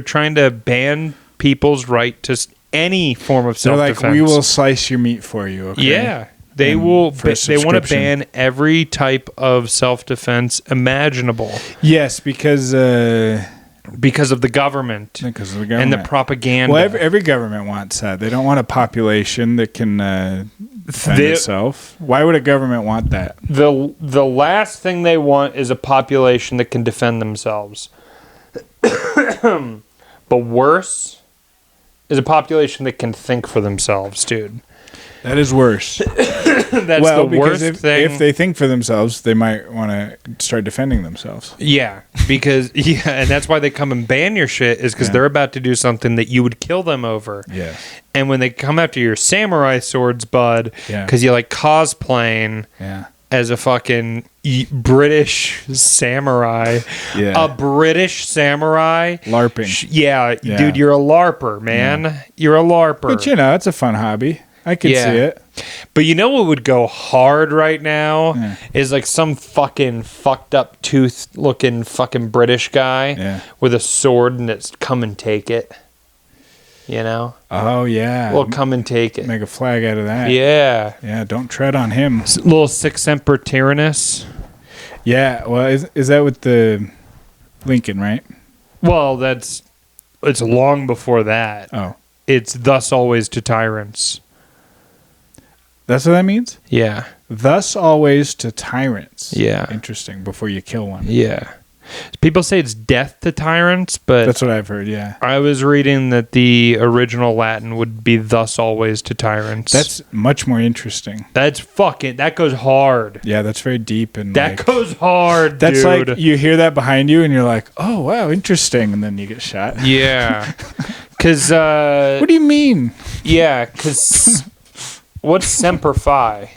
A: trying to ban people's right to any form of
B: They're
A: self-defense.
B: like, we will slice your meat for you, okay?
A: Yeah. They
B: And
A: will.
B: for a
A: They want to
B: subscription.
A: ban every type of self-defense imaginable
B: Yes, because of
A: because of the government
B: the government.
A: and the propaganda.
B: Well, every government wants that. They don't want a population that can defend
A: They-
B: itself. Why would a government want that?
A: The last thing they want is a population that can defend themselves. But worse is a population that can think for themselves, dude.
B: That is worse.
A: That's
B: well,
A: the
B: because
A: worst thing.
B: if they think for themselves, they might want to start defending themselves.
A: Yeah, because and that's why they come and ban your shit is because
B: Yeah.
A: they're about to do something that you would kill them over.
B: Yeah.
A: And when they come after your samurai swords, bud,
B: Yeah.
A: because you like cosplaying
B: Yeah.
A: as a fucking British samurai,
B: Yeah.
A: a British samurai,
B: LARPing.
A: yeah,
B: Yeah.
A: dude, you're a LARPer, man. You're a LARPer.
B: But you know, it's a fun hobby. I could
A: Yeah.
B: see it.
A: But you know what would go hard right now
B: Yeah.
A: is like some fucking fucked up tooth looking fucking British guy
B: Yeah.
A: with a sword and it's come and take it. You know?
B: Oh yeah.
A: Well, come and take it.
B: Make a flag out of that.
A: Yeah.
B: Yeah. Don't tread on him.
A: Little Sic Semper Tyrannis.
B: Yeah. Well, is that with the Lincoln, right?
A: Well, it's long before that.
B: Oh,
A: It's thus always to tyrants.
B: that's what that means.
A: Yeah.
B: Thus always to tyrants.
A: Yeah.
B: Interesting. Before you kill one.
A: Yeah. People say it's death to tyrants, but
B: That's what I've heard. Yeah.
A: I was reading that the original Latin would be thus always to tyrants.
B: That's much more interesting.
A: That goes hard.
B: Yeah, that's very deep and
A: That
B: like,
A: goes hard,
B: that's
A: dude.
B: like you hear that behind you and you're like, oh wow, interesting, and then you get shot.
A: Yeah. Cause
B: What do you mean?
A: yeah, cause what's Semper Fi?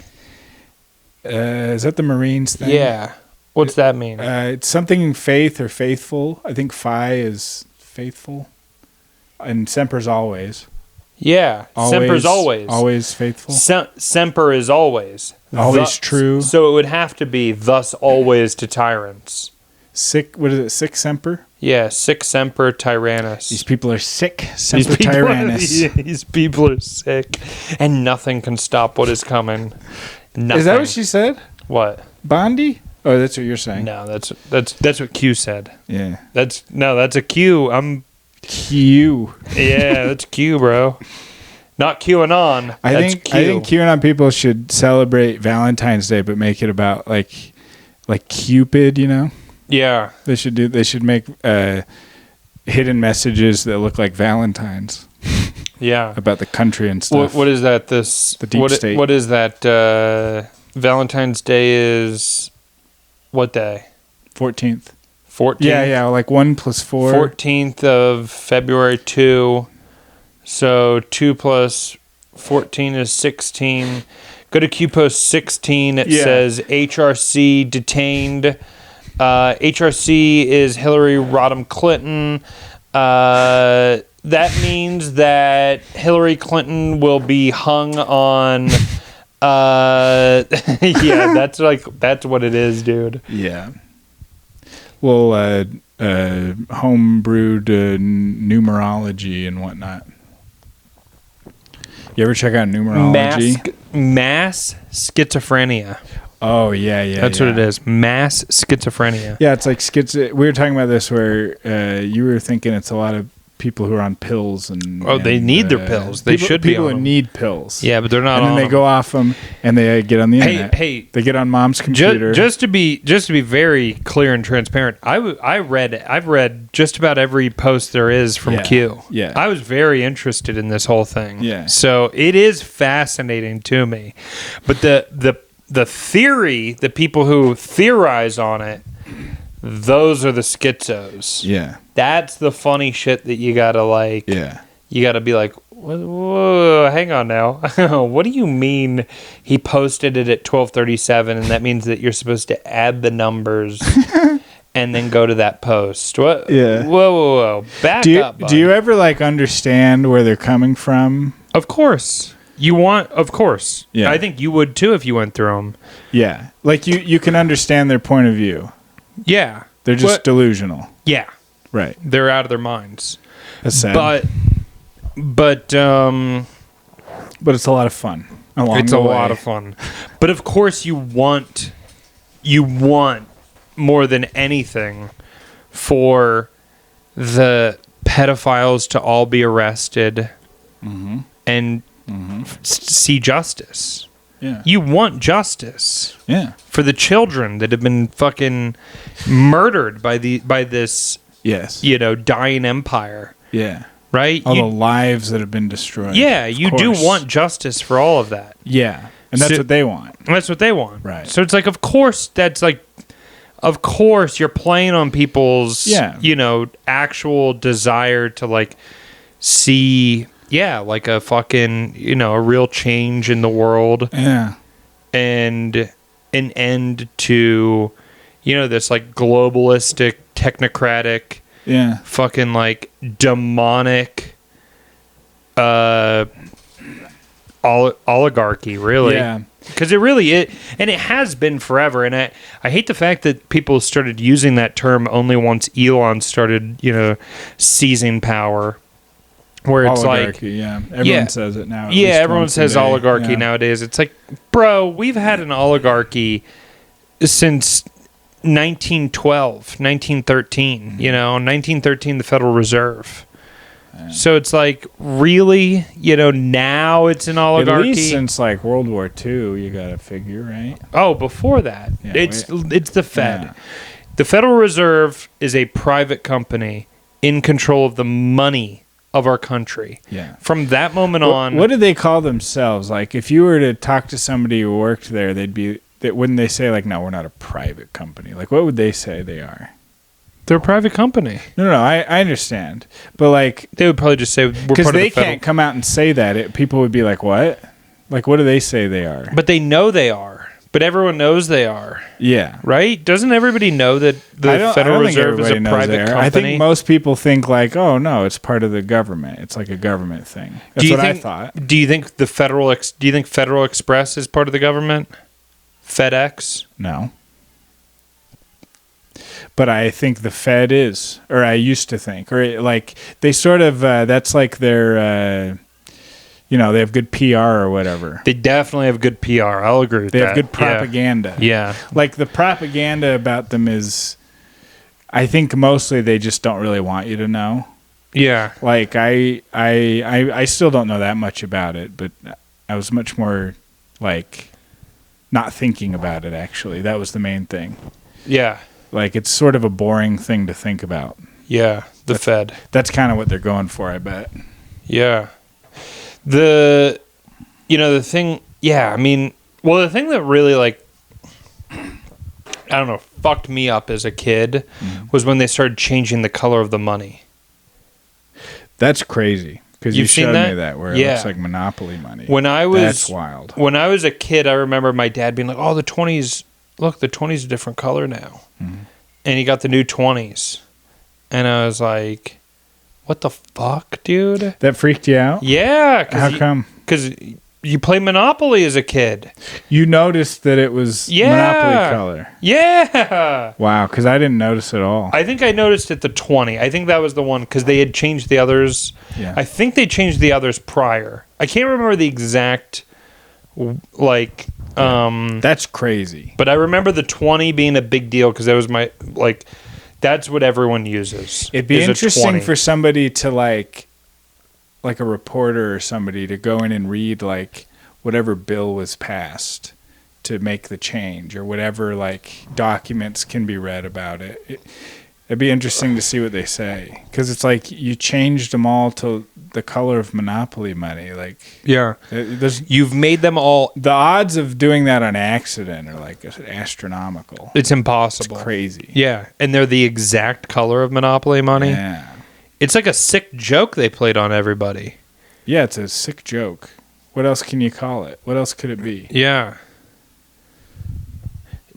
B: Is that the Marines thing?
A: Yeah. What's that mean?
B: It's something in faith or faithful. I think Phi is faithful, and Semper's always.
A: Yeah. Semper's always.
B: Always faithful.
A: Semper is always.
B: Always true.
A: So it would have to be thus always to tyrants.
B: Sick. What is it? Sick Semper.
A: Yeah, Sic Semper Tyrannis.
B: These people are sick. Semper Tyrannis.
A: These people are sick, and nothing can stop what is coming. Nothing.
B: Is that what she said?
A: What?
B: Bondi? Oh, that's what you're saying.
A: No, that's what Q said.
B: Yeah.
A: That's a Q.
B: Q.
A: Yeah, that's Q, bro. Not QAnon.
B: I
A: That's
B: think
A: Q.
B: I think QAnon people should celebrate Valentine's Day, but make it about like Cupid. You know,
A: Yeah.
B: they should make hidden messages that look like Valentines
A: Yeah.
B: about the country and stuff.
A: What is that? The
B: deep state.
A: What is that? Valentine's Day is what day?
B: 14th.
A: 14th.
B: Yeah, like 1 + 4.
A: 14th of February 2. So 2 + 14 is 16. Go to QPost 16. It
B: Yeah.
A: says HRC detained. HRC is Hillary Rodham Clinton. That means that Hillary Clinton will be hung on. Yeah, that's what it is, dude.
B: Yeah. Well, homebrewed numerology and whatnot. You ever check out numerology?
A: Mass schizophrenia.
B: Oh yeah.
A: That's what it is. Mass schizophrenia.
B: Yeah, it's like We were talking about this where you were thinking it's a lot of people who are on pills and
A: They need their pills. They should be
B: people
A: on
B: who
A: them.
B: need pills.
A: Yeah, but they're not
B: and then
A: on
B: they
A: them.
B: go off them and they get on the internet.
A: Hey,
B: they get on mom's computer.
A: just to be very clear and transparent, I've read just about every post there is from
B: Yeah,
A: Q.
B: yeah.
A: I was very interested in this whole thing.
B: Yeah.
A: So it is fascinating to me, but the the theory, the people who theorize on it, those are the schizos.
B: Yeah.
A: That's the funny shit that you gotta like.
B: Yeah.
A: You gotta be like, whoa, hang on now. What do you mean he posted it at 12:37, and that means that you're supposed to add the numbers and then go to that post? What?
B: Yeah.
A: Whoa. Back up. Bud.
B: Do you ever like understand where they're coming from?
A: Of course. Of course.
B: Yeah.
A: I think you would too if you went through them.
B: Yeah. Like you can understand their point of view.
A: Yeah.
B: They're just delusional.
A: Yeah.
B: Right.
A: They're out of their minds.
B: That's sad.
A: But
B: it's a lot of fun.
A: It's a lot of fun. But of course you want more than anything for the pedophiles to all be arrested and see justice.
B: Yeah.
A: You want justice.
B: Yeah.
A: For the children that have been fucking murdered by this
B: Yes.
A: dying empire.
B: Yeah.
A: Right?
B: All the lives that have been destroyed.
A: Yeah, you do want justice for all of that.
B: Yeah. And that's what they want.
A: That's what they want.
B: Right.
A: So it's like, of course you're playing on people's, actual desire to like see, like a fucking, a real change in the world.
B: Yeah.
A: And an end to, this like globalistic, technocratic, fucking like demonic oligarchy, really. Yeah. Because it really is, and it has been forever. And I hate the fact that people started using that term only once Elon started, seizing power. Where it's
B: oligarchy,
A: like,
B: everyone says it now.
A: Yeah, everyone says oligarchy nowadays. It's like, bro, we've had an oligarchy since 1912, 1913. 1913, the Federal Reserve. Yeah. So it's like, really, now it's an oligarchy.
B: At least since like World War II, you got to figure, right?
A: Oh, before that, it's the Fed. Yeah. The Federal Reserve is a private company in control of the money of our country. Yeah. From that moment on,
B: what do they call themselves? Like, if you were to talk to somebody who worked there, wouldn't they say like, no, we're not a private company? Like, what would they say they are?
A: They're a private company.
B: No, I understand, but like
A: they would probably just say we're part of the
B: because they can't come out and say that. People would be like, what? Like, what do they say they are?
A: But they know they are. But everyone knows they are. Yeah. Right? Doesn't everybody know that the Federal Reserve is a private company?
B: I think most people think like, oh no, it's part of the government. It's like a government thing. That's what I thought.
A: Do you think Federal Express is part of the government? FedEx?
B: No. But I think the Fed is, or I used to think, or like they sort of, that's like their, they have good PR or whatever.
A: They definitely have good PR. I'll agree with that.
B: They have good propaganda.
A: Yeah.
B: Like the propaganda about them is, I think mostly they just don't really want you to know. Yeah. Like I still don't know that much about it, but I was much more like not thinking about it actually. That was the main thing. Yeah. Like, it's sort of a boring thing to think about.
A: Yeah, the Fed.
B: That's kind of what they're going for, I bet.
A: Yeah. The thing, the thing that really, like, I don't know, fucked me up as a kid was when they started changing the color of the money.
B: That's crazy. Because you showed me that, where it looks like Monopoly money. That's wild.
A: When I was a kid, I remember my dad being like, oh, the 20s... Look, the 20's a different color now. Mm-hmm. And he got the new 20s. And I was like, what the fuck, dude?
B: That freaked you out?
A: Yeah.
B: How come?
A: Because you played Monopoly as a kid.
B: You noticed that it was Monopoly color?
A: Yeah.
B: Wow, because I didn't notice at all.
A: I think I noticed at the 20. I think that was the one, because they had changed the others. Yeah. I think they changed the others prior. I can't remember the exact, like...
B: that's crazy.
A: But I remember the 20 being a big deal because that was my, like, that's what everyone uses.
B: It'd be interesting for somebody to, like a reporter or somebody to go in and read, like, whatever bill was passed to make the change or whatever, like, documents can be read about it. It'd be interesting to see what they say, because it's like you changed them all to the color of Monopoly money. Like,
A: Yeah. You've made them all.
B: The odds of doing that on accident are like astronomical.
A: It's impossible.
B: It's crazy.
A: Yeah. And they're the exact color of Monopoly money.
B: Yeah.
A: It's like a sick joke they played on everybody.
B: Yeah, it's a sick joke. What else can you call it? What else could it be?
A: Yeah.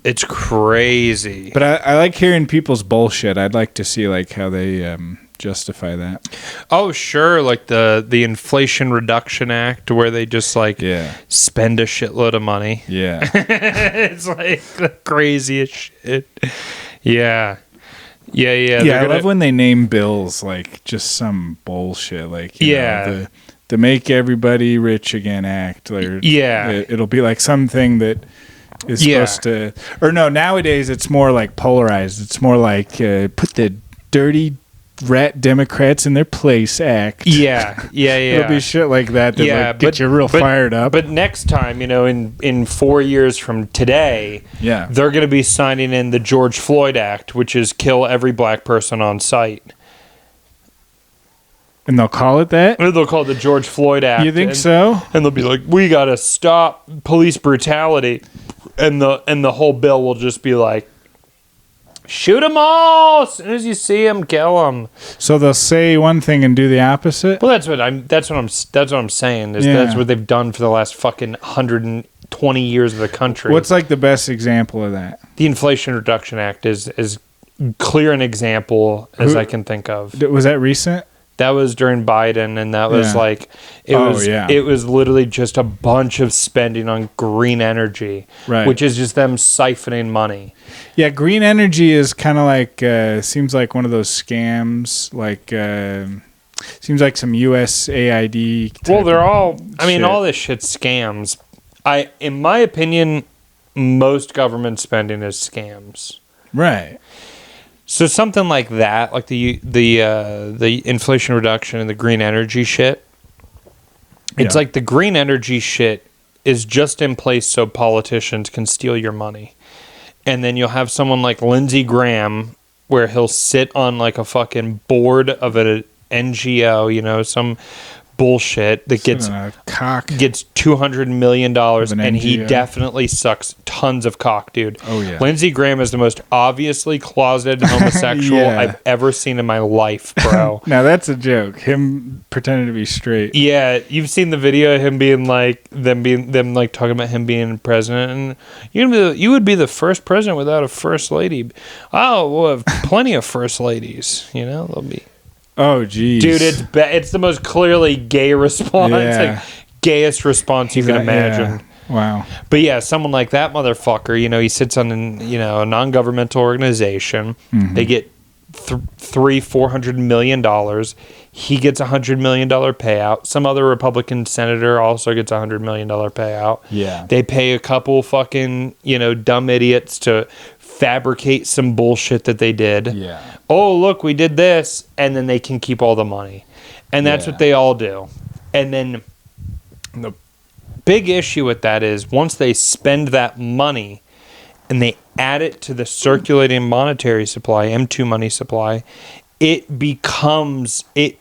A: It's crazy.
B: But I like hearing people's bullshit. I'd like to see like how they justify that.
A: Oh, sure. Like the Inflation Reduction Act, where they just like spend a shitload of money.
B: Yeah.
A: It's like the craziest shit. Yeah. Yeah, yeah.
B: Yeah, I love when they name bills like just some bullshit. Like, you know, the Make Everybody Rich Again Act. Or, it'll be like something that is supposed to... Or no, nowadays it's more like polarized. It's more like put the dirty rat Democrats in their place act.
A: Yeah.
B: It'll be shit like that like, get you real fired up.
A: But next time, you know, in 4 years from today, they're going to be signing in the George Floyd Act, which is kill every black person on sight.
B: And they'll call it that?
A: Or they'll call it the George Floyd Act.
B: You think so?
A: And they'll be like, we got to stop police brutality. And the whole bill will just be like, shoot them all! As soon as you see them, kill them.
B: So they'll say one thing and do the opposite.
A: Well, that's what I'm saying. That's what they've done for the last fucking 120 years of the country.
B: What's like the best example of that?
A: The Inflation Reduction Act is as clear an example as I can think of.
B: Was that recent?
A: That was during Biden, and that was like it was literally just a bunch of spending on green energy, which is just them siphoning money.
B: Yeah, green energy is kind of like seems like one of those scams. Like seems like some USAID.
A: Well, they're all. I mean, all this shit's scams. In my opinion, most government spending is scams.
B: Right.
A: So something like that, like the Inflation Reduction and the green energy shit. It's like the green energy shit is just in place so politicians can steal your money. And then you'll have someone like Lindsey Graham where he'll sit on like a fucking board of an NGO, you know, some bullshit that gets $200 million, and he definitely sucks tons of cock, dude.
B: Oh yeah,
A: Lindsey Graham is the most obviously closeted homosexual I've ever seen in my life, bro.
B: Now that's a joke. Him pretending to be straight.
A: Yeah, you've seen the video of him being like them like talking about him being president, and you would be the first president without a first lady. Oh, we'll have plenty of first ladies. You know, they'll be.
B: Oh, geez.
A: Dude, it's the most clearly gay response. Like, gayest response you can imagine.
B: Yeah. Wow.
A: But yeah, someone like that motherfucker, you know, he sits on a non-governmental organization. Mm-hmm. They get $400 million. He gets $100 million payout. Some other Republican senator also gets $100 million payout.
B: Yeah.
A: They pay a couple fucking, dumb idiots to fabricate some bullshit that they did.
B: Yeah.
A: Oh, look, we did this. And then they can keep all the money. And that's what they all do. And then the big issue with that is once they spend that money and they add it to the circulating monetary supply, M2 money supply, it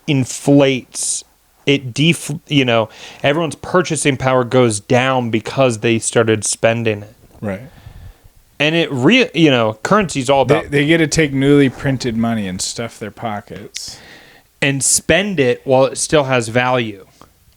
A: inflates. Everyone's purchasing power goes down because they started spending it.
B: Right.
A: And currency's all about...
B: They get to take newly printed money and stuff their pockets.
A: And spend it while it still has value.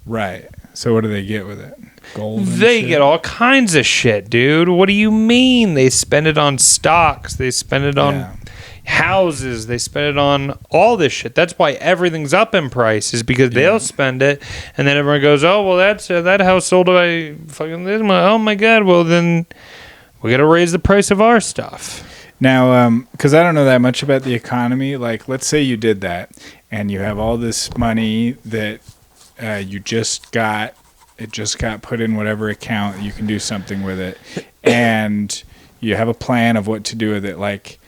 B: Right. So what do they get with it? Gold and
A: They get all kinds of shit, dude. What do you mean? They spend it on stocks. They spend it on houses. They spend it on all this shit. That's why everything's up in price, is because they'll spend it. And then everyone goes, oh, well, that's that house sold by fucking this. Oh, my God. Well, then... we got to raise the price of our stuff.
B: Now, because I don't know that much about the economy, like, let's say you did that, and you have all this money that it just got put in whatever account, you can do something with it, and you have a plan of what to do with it, like,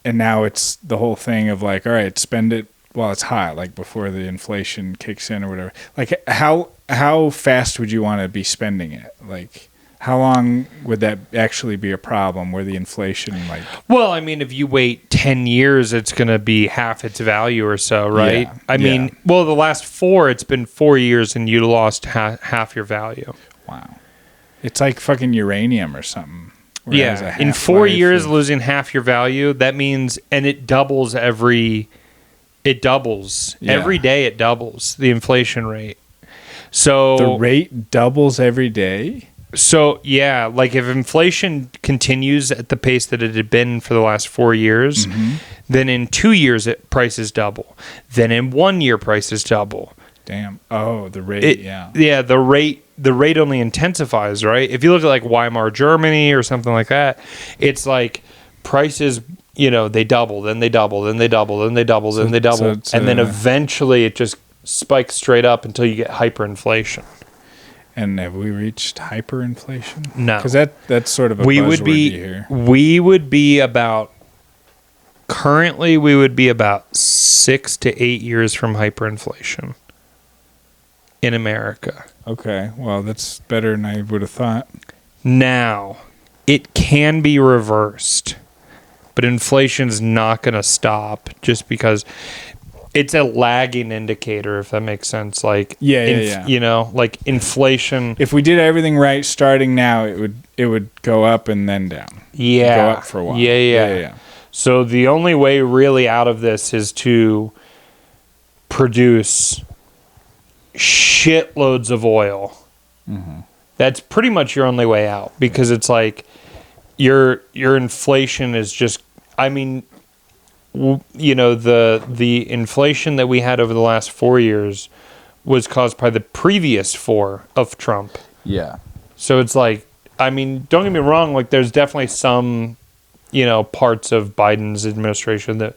B: and now it's the whole thing of like, all right, spend it while it's hot, like before the inflation kicks in or whatever. Like, how fast would you want to be spending it? Like How long would that actually be a problem where the inflation, like...
A: Well, I mean, if you wait 10 years, it's going to be half its value or so, right?
B: Yeah,
A: I mean, well, the last 4, it's been 4 years and you lost half your value.
B: Wow. It's like fucking uranium or something. where it has a
A: Yeah. In 4
B: half-life
A: years,
B: of-
A: losing half your value, that means, and it doubles it doubles.
B: Yeah.
A: Every day it doubles the inflation rate. So
B: the rate doubles every day?
A: So, yeah, like if inflation continues at the pace that it had been for the last 4 years, then in 2 years, prices double. Then in 1 year, prices double.
B: Damn. Oh, the rate, yeah.
A: Yeah, the rate only intensifies, right? If you look at like Weimar Germany or something like that, it's like prices, they double, then they double, then they double, then they double, then they double. And then eventually it just spikes straight up until you get hyperinflation.
B: And have we reached hyperinflation?
A: No.
B: Because that's sort of a buzzword you hear.
A: Currently we would be about 6 to 8 years from hyperinflation in America.
B: Okay, well, that's better than I would have thought.
A: Now, it can be reversed, but inflation's not going to stop just because it's a lagging indicator, if that makes sense. Like, like inflation.
B: If we did everything right starting now, it would go up and then down.
A: Yeah.
B: Go up for a while.
A: Yeah. So the only way really out of this is to produce shitloads of oil. Mm-hmm. That's pretty much your only way out, because it's like your inflation is just, I mean, the inflation that we had over the last 4 years was caused by the previous 4 of Trump.
B: Yeah.
A: So it's like, I mean, don't get me wrong, like there's definitely some, parts of Biden's administration that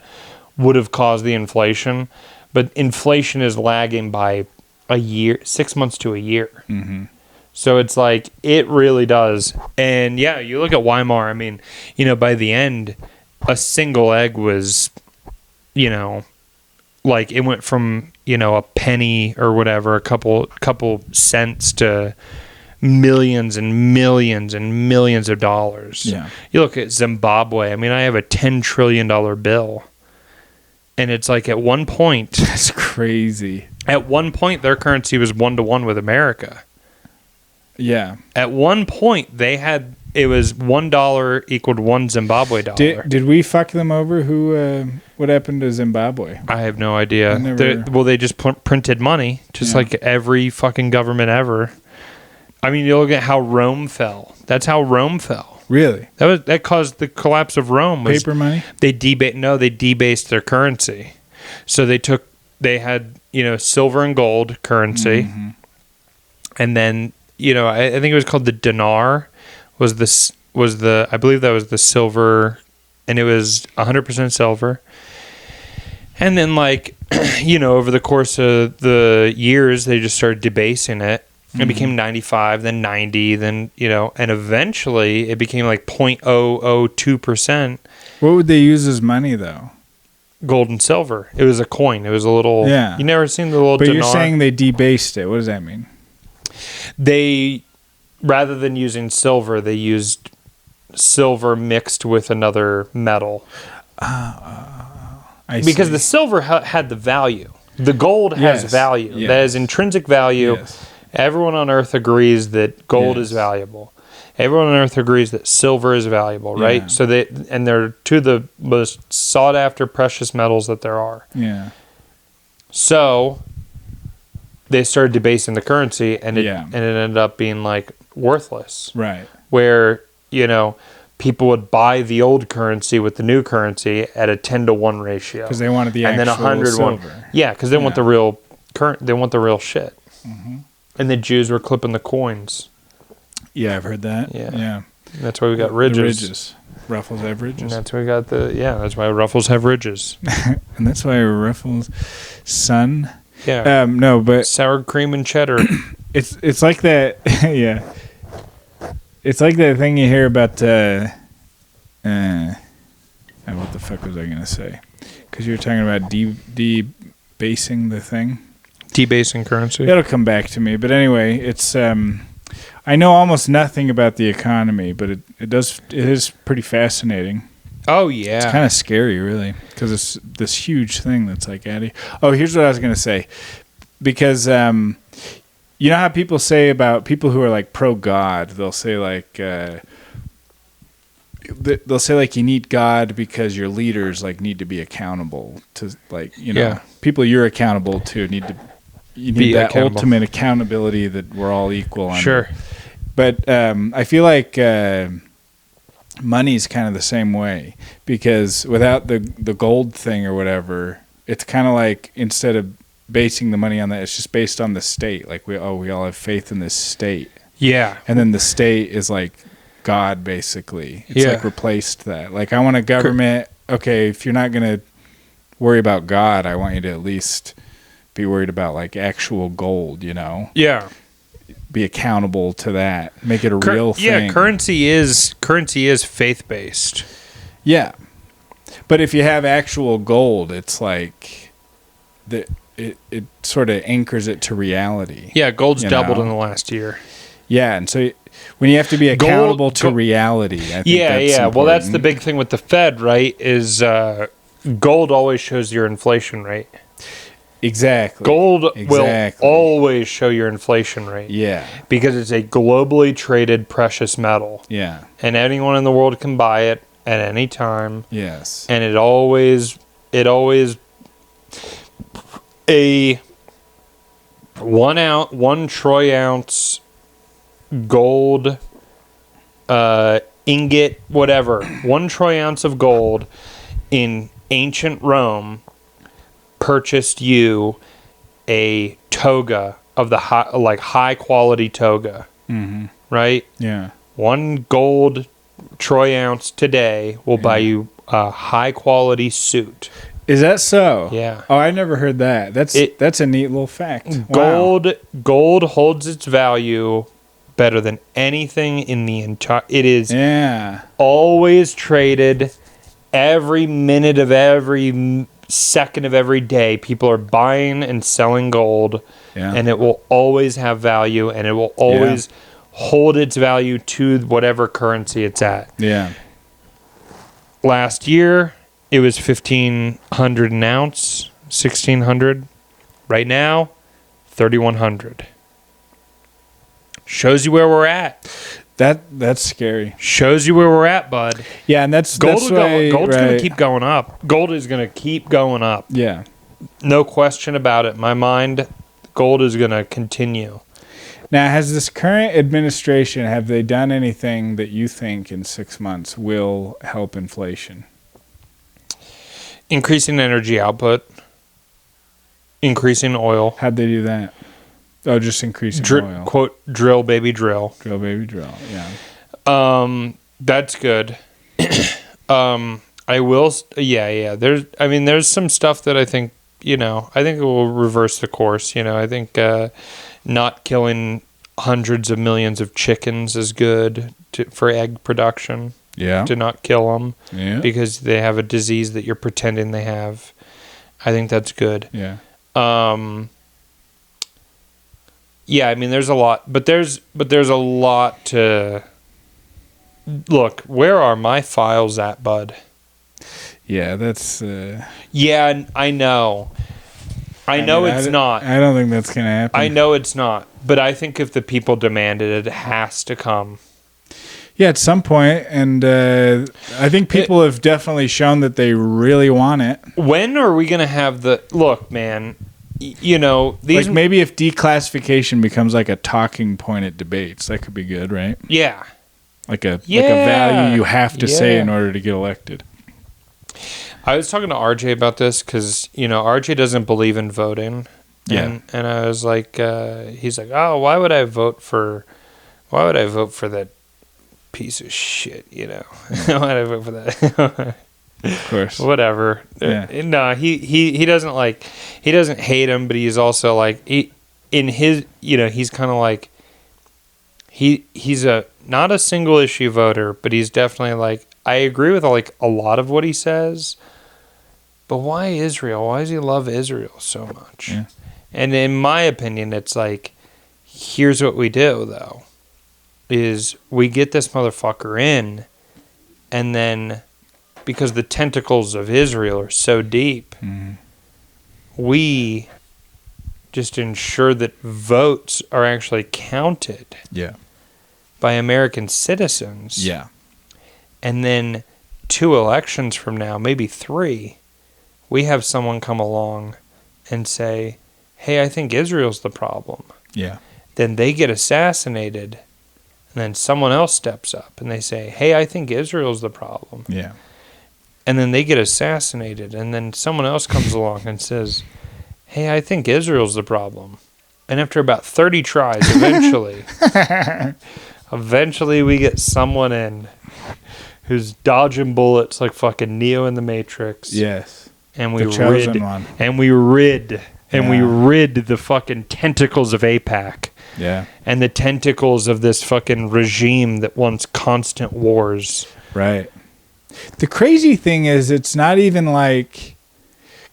A: would have caused the inflation, but inflation is lagging by a year, 6 months to a year. Mm-hmm. So it's like, it really does. And yeah, you look at Weimar, I mean, by the end, a single egg was, like it went from, a penny or whatever, a couple cents to millions and millions and millions of dollars.
B: Yeah.
A: You look at Zimbabwe. I mean, I have a $10 trillion bill. And it's like at one point...
B: That's crazy.
A: At one point, their currency was 1-to-1 with America.
B: Yeah.
A: At one point, it was $1 equaled 1 Zimbabwe dollar.
B: Did we fuck them over? What happened to Zimbabwe?
A: I have no idea.
B: Never...
A: They just printed money, just like every fucking government ever. I mean, you look at how Rome fell. That's how Rome fell.
B: Really?
A: That caused the collapse of Rome.
B: Paper money?
A: They debased their currency. So they had silver and gold currency, and then I think it was called the dinar. I believe that was the silver, and it was 100% silver. And then over the course of the years, they just started debasing it. It became 95, then 90, then, and eventually it became like 0.002%.
B: What would they use as money, though?
A: Gold and silver. It was a coin. It was a little...
B: Yeah.
A: You never seen the little dinar?
B: But you're saying they debased it. What does that mean?
A: They, rather than using silver, they used silver mixed with another metal. Because the silver had the value. The gold has value.
B: Yes.
A: That is intrinsic value.
B: Yes.
A: Everyone on Earth agrees that gold is valuable. Everyone on Earth agrees that silver is valuable, right?
B: Yeah.
A: So they're two of the most sought after precious metals that there are.
B: Yeah.
A: So they started debasing the currency, and it ended up being like worthless.
B: Right.
A: Where, people would buy the old currency with the new currency at a 10-to-1 ratio.
B: Because they wanted the
A: and
B: actual
A: then 100
B: silver.
A: Yeah, because they want the real they want the real shit. Mm-hmm. And the Jews were clipping the coins.
B: Yeah, I've heard that. Yeah.
A: That's why we got ridges.
B: The ridges. Ruffles have ridges.
A: And that's why we got that's why Ruffles have ridges.
B: And that's why Ruffles' son.
A: Yeah.
B: No, but
A: sour cream and cheddar.
B: It's like that. Yeah. It's like that thing you hear about. What the fuck was I gonna say? Because you were talking about debasing the thing.
A: Debasing currency.
B: It'll come back to me. But anyway, it's. I I know almost nothing about the economy, but it is pretty fascinating.
A: Oh yeah,
B: It's kind of scary, really, because it's this huge thing that's like adding. Oh, here's what I was gonna say, because you know how people say about people who are like pro God, they'll say like you need God because your leaders like need to be accountable to, like, you know, people you're accountable to you need that ultimate accountability that we're all equal under.
A: Sure.
B: But I feel like money's kind of the same way, because without the gold thing or whatever, it's kind of like, instead of basing the money on that, it's just based on the state. Like we all have faith in this state.
A: Yeah.
B: And then the state is like God, basically. It's like replaced that. Like, I want a government. Okay, if you're not going to worry about God, I want you to at least be worried about like actual gold, you know?
A: Yeah.
B: Be accountable to that. Make it a real thing.
A: Yeah, currency is faith-based.
B: Yeah. But if you have actual gold, it's like it sort of anchors it to reality.
A: Yeah, gold's doubled in the last year.
B: Yeah, and so when you have to be accountable to reality, I think that's important.
A: Well, that's the big thing with the Fed, right? Is gold always shows your inflation rate.
B: Exactly.
A: Gold will always show your inflation rate.
B: Yeah.
A: Because it's a globally traded precious metal.
B: Yeah.
A: And anyone in the world can buy it at any time.
B: Yes.
A: And it always a 1 troy ounce gold ingot, whatever, 1 troy ounce of gold in ancient Rome purchased you a toga of the high quality toga. Mm-hmm. Right?
B: Yeah.
A: 1 gold troy ounce today will buy you a high quality suit.
B: Is that so?
A: Yeah.
B: Oh, I never heard that. That's a neat little fact.
A: Gold holds its value better than anything in the entire. It is always traded. Every minute of every second of every day, people are buying and selling gold, and it will always have value, and it will always hold its value to whatever currency it's at.
B: Yeah.
A: Last year, it was $1,500 an ounce, $1,600. Right now, $3,100. Shows you where we're at.
B: That's scary.
A: Shows you where we're at, bud.
B: Yeah, and gold's
A: going to keep going up. Gold is going to keep going up.
B: Yeah.
A: No question about it. In my mind, gold is going to continue.
B: Now, has this current administration, have they done anything that you think in 6 months will help inflation?
A: Increasing energy output. Increasing oil.
B: How'd they do that? Oh, just increasing oil.
A: Quote, drill, baby, drill.
B: Drill, baby, drill. Yeah.
A: That's good. I will. Yeah. There's some stuff that I think, I think it will reverse the course. I think not killing hundreds of millions of chickens is good for egg production.
B: Yeah.
A: To not kill them.
B: Yeah.
A: Because they have a disease that you're pretending they have. I think that's good.
B: Yeah.
A: Yeah, there's a lot, but there's a lot to look. Where are my files at, bud?
B: Yeah, that's.
A: Yeah, I know. I know it's not.
B: I don't think that's gonna happen.
A: I know it's not, but I think if the people demand it, it has to come.
B: Yeah, at some point, and I think people have definitely shown that they really want it.
A: When are we gonna have the look, man? These
B: like maybe if declassification becomes like a talking point at debates, that could be good, right?
A: Yeah.
B: Like a value you have to say in order to get elected.
A: I was talking to RJ about this because RJ doesn't believe in voting.
B: Yeah.
A: And I was like, he's like, oh, why would I vote for that piece of shit? Why would I vote for that?
B: Of course.
A: Whatever.
B: Yeah.
A: No, he doesn't he doesn't hate him, but he's also like he's kind of like he's not a single issue voter, but he's definitely like, I agree with a lot of what he says. But why Israel? Why does he love Israel so much?
B: Yeah.
A: And in my opinion, it's like, here's what we do though. is we get this motherfucker in, and then because the tentacles of Israel are so deep, we just ensure that votes are actually counted by American citizens.
B: Yeah.
A: And then 2 elections from now, maybe 3, we have someone come along and say, hey, I think Israel's the problem.
B: Yeah.
A: Then they get assassinated, and then someone else steps up and they say, hey, I think Israel's the problem.
B: Yeah.
A: And then they get assassinated, and then someone else comes along and says, hey, I think Israel's the problem. And after about 30 tries, eventually we get someone in who's dodging bullets like fucking Neo in the Matrix.
B: Yes.
A: And we
B: the chosen one.
A: And we rid the fucking tentacles of AIPAC.
B: Yeah.
A: And the tentacles of this fucking regime that wants constant wars.
B: Right. The crazy thing is, it's not even like,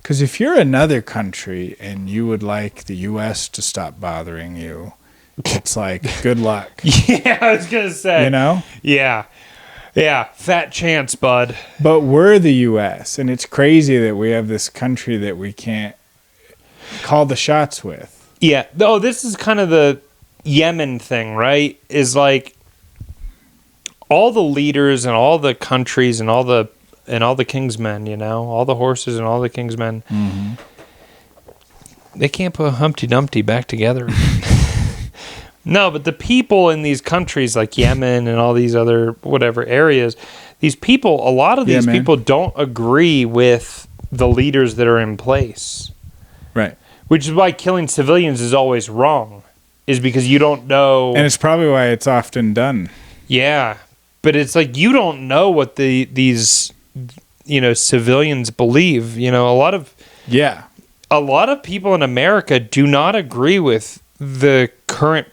B: because if you're another country and you would like the U.S. to stop bothering you, it's like, good luck.
A: Yeah, I was going to say.
B: You know?
A: Yeah. Yeah, fat chance, bud.
B: But we're the U.S., and it's crazy that we have this country that we can't call the shots with.
A: Yeah. Oh, this is kind of the Yemen thing, right? Is like all the leaders and all the countries and all the kingsmen, you know, all the horses and all the kingsmen, they can't put Humpty Dumpty back together. No, but the people in these countries like Yemen and all these other whatever areas, a lot of these people don't agree with the leaders that are in place.
B: Right.
A: Which is why killing civilians is always wrong, is because you don't know.
B: And it's probably why it's often done.
A: Yeah. But it's like you don't know what these civilians believe. You know, a lot of people in America do not agree with the current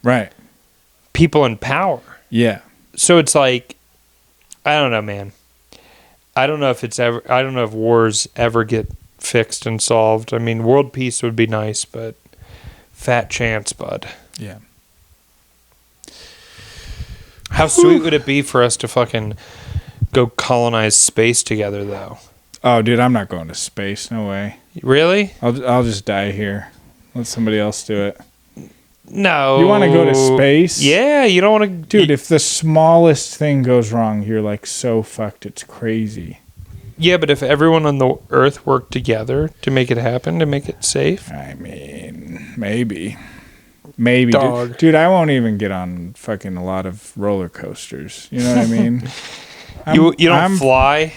B: right,
A: people in power.
B: Yeah.
A: So it's like, I don't know, man. I don't know if wars ever get fixed and solved. I mean, world peace would be nice, but fat chance, bud.
B: Yeah.
A: How sweet would it be for us to fucking go colonize space together, though?
B: Oh, dude, I'm not going to space. No way.
A: Really?
B: I'll just die here. Let somebody else do it.
A: No.
B: You want to go to space?
A: Yeah, you don't want to...
B: Dude, if the smallest thing goes wrong, you're like so fucked, it's crazy.
A: Yeah, but if everyone on the Earth worked together to make it happen, to make it safe...
B: I mean, maybe. Maybe.
A: Dog.
B: Dude, I won't even get on fucking a lot of roller coasters. You know what I mean?
A: You don't fly?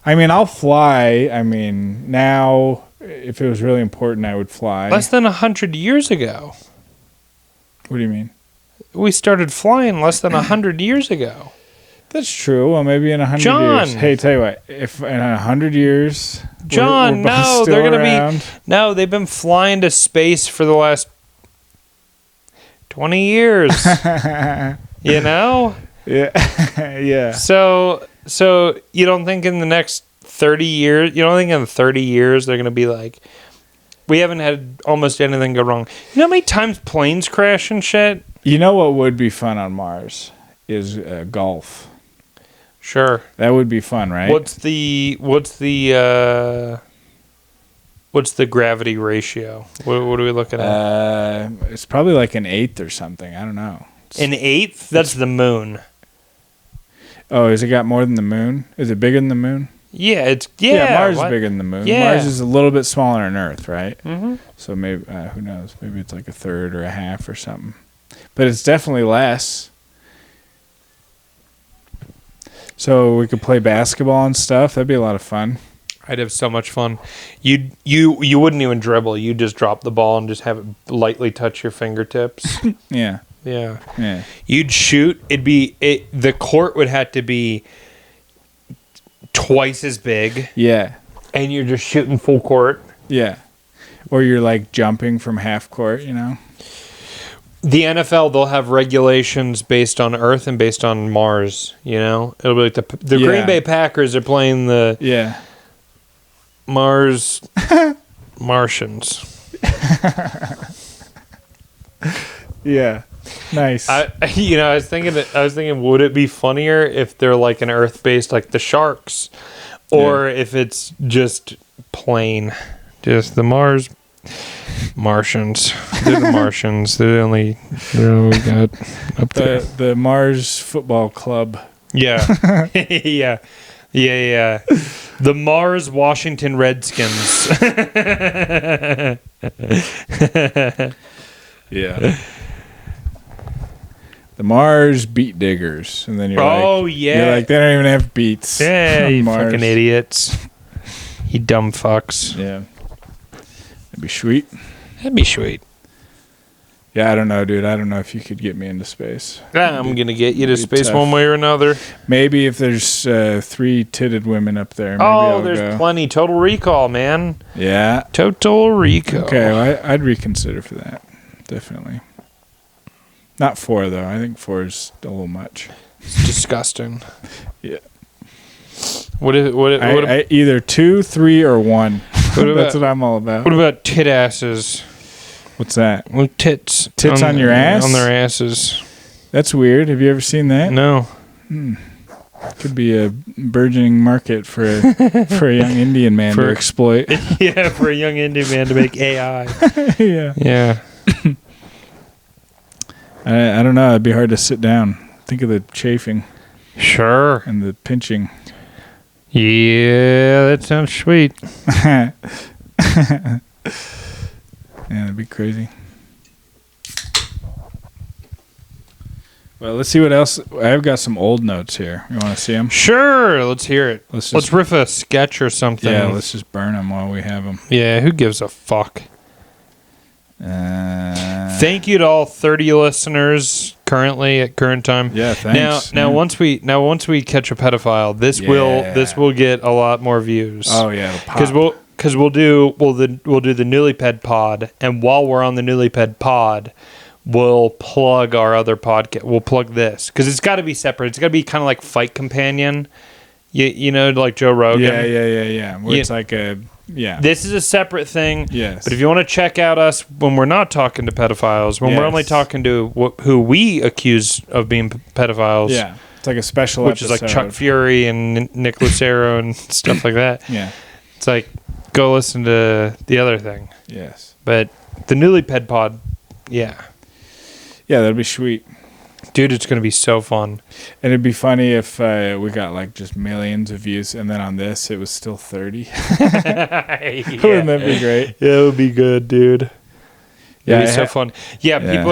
B: I mean, I'll fly. I mean, now, if it was really important, I would fly.
A: Less than 100 years ago.
B: What do you mean?
A: We started flying less than 100 years ago.
B: That's true. Well, maybe in 100
A: John.
B: years. Hey, tell you what. If in 100 years,
A: John,
B: we're
A: no,
B: still
A: they're going
B: around.
A: to be... No, they've been flying to space for the last 20 years. You know?
B: Yeah. Yeah.
A: So you don't think in the next 30 years... You don't think in 30 years they're going to be like... We haven't had almost anything go wrong. You know how many times planes crash and shit?
B: You know what would be fun on Mars is golf.
A: Sure.
B: That would be fun, right?
A: What's the gravity ratio? What are we looking at?
B: It's probably like an eighth or something. I don't know.
A: An eighth? That's the moon.
B: Oh, has it got more than the moon? Is it bigger than the moon?
A: Yeah,
B: Mars is bigger than the moon.
A: Yeah.
B: Mars is a little bit smaller than Earth, right?
A: Mm-hmm.
B: So maybe, who knows? Maybe it's like a third or a half or something. But it's definitely less. So we could play basketball and stuff. That'd be a lot of fun.
A: I'd have so much fun. You wouldn't even dribble. You'd just drop the ball and just have it lightly touch your fingertips.
B: Yeah.
A: Yeah.
B: Yeah.
A: You'd shoot. The court would have to be twice as big.
B: Yeah.
A: And you're just shooting full court.
B: Yeah. Or you're like jumping from half court, you know?
A: The NFL, they'll have regulations based on Earth and based on Mars, you know? It'll be like the Green Bay Packers are playing the Martians.
B: Yeah. Nice.
A: I was thinking, would it be funnier if they're like an Earth-based, like the Sharks, or if it's just plain, just the Martians. They're the Martians. They're we got up there.
B: The Mars Football Club.
A: Yeah, yeah. The Mars Washington Redskins.
B: Yeah. The Mars Beat Diggers, and then you're you're like, they don't even have beats.
A: Yeah, you
B: Mars.
A: fucking idiots. You dumb fucks.
B: Yeah. That'd be sweet.
A: That'd be sweet.
B: Yeah, I don't know, dude. I don't know if you could get me into space.
A: I'm going to get you to space
B: tough.
A: one way or another.
B: Maybe if there's 3-titted women up there. Maybe I'll
A: there's
B: go.
A: plenty. Total Recall, man.
B: Yeah.
A: Total Recall.
B: Okay, well, I'd reconsider for that. Definitely. Not 4, though. I think 4 is a little much.
A: It's disgusting.
B: Yeah.
A: Either
B: 2, 3, or 1. That's what I'm all about.
A: What about tit asses?
B: What's that?
A: Well, tits.
B: Tits on your ass?
A: On their asses.
B: That's weird. Have you ever seen that?
A: No.
B: Could be a burgeoning market for a young Indian man to exploit.
A: Yeah, for a young Indian man to make AI.
B: Yeah.
A: Yeah.
B: I don't know. It'd be hard to sit down. Think of the chafing.
A: Sure.
B: And the pinching.
A: Yeah, that sounds sweet.
B: Yeah, that'd be crazy. Well, let's see what else. I've got some old notes here. You want to see them?
A: Sure, let's hear it. Let's riff a sketch or something.
B: Yeah, let's just burn them while we have them.
A: Yeah, who gives a fuck? Thank you to all 30 listeners currently at current time.
B: Yeah, thanks.
A: Now once we catch a pedophile, this will get a lot more views.
B: Oh yeah,
A: because we'll do the Newly Ped pod, and while we're on the Newly Ped pod, we'll plug our other podcast. We'll plug this because it's got to be separate. It's got to be kind of like Fight Companion, you know, like Joe Rogan.
B: Yeah. Where it's like a. Yeah.
A: This is a separate thing.
B: Yes.
A: But if you want to check out us when we're not talking to pedophiles, when we're only talking to who we accuse of being pedophiles.
B: Yeah. It's like a special
A: which
B: episode.
A: is like Chuck Fury and Nick Lucero and stuff like that.
B: Yeah.
A: It's like, go listen to the other thing.
B: Yes.
A: But the Newly Ped pod, yeah.
B: Yeah, that'd be sweet.
A: Dude, it's going to be so fun.
B: And it'd be funny if we got like just millions of views and then on this it was still 30.
A: Yeah.
B: Wouldn't that be great?
A: Yeah, it would be good, dude. It'd be so fun. Yeah,
B: Yeah.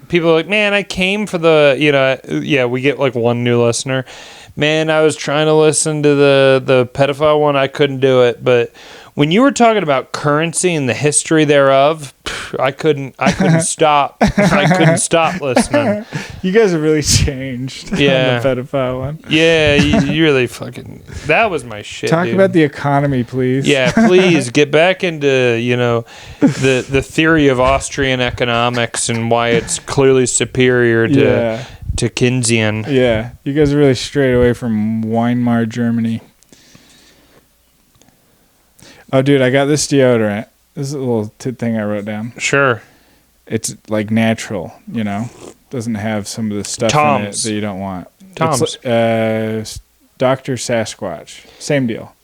A: people are like, man, I came for the, we get like one new listener. Man, I was trying to listen to the pedophile one. I couldn't do it. But when you were talking about currency and the history thereof, I couldn't stop. I couldn't stop listening.
B: You guys have really changed on the pedophile one.
A: Yeah, you really fucking... That was my shit,
B: Talk
A: dude.
B: about the economy, please.
A: Yeah, please get back into, the theory of Austrian economics and why it's clearly superior to Keynesian.
B: Yeah, you guys are really strayed away from Weimar Germany. Oh, dude, I got this deodorant. This is a little thing I wrote down.
A: Sure.
B: It's like natural, Doesn't have some of the stuff in it that you don't want.
A: Tom's.
B: It's, Dr. Sasquatch. Same deal.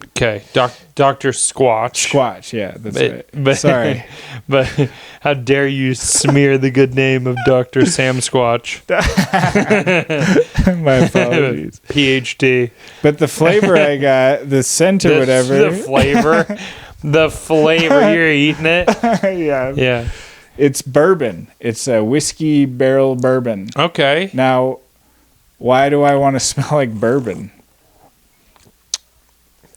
A: Okay, Dr. Squatch.
B: Squatch, yeah, that's right.
A: But,
B: sorry.
A: But how dare you smear the good name of Dr. Sam Squatch.
B: My apologies.
A: PhD.
B: But the flavor I got, the scent or whatever.
A: The flavor, you're eating it?
B: Yeah.
A: Yeah.
B: It's bourbon. It's a whiskey barrel bourbon.
A: Okay.
B: Now, why do I want to smell like bourbon?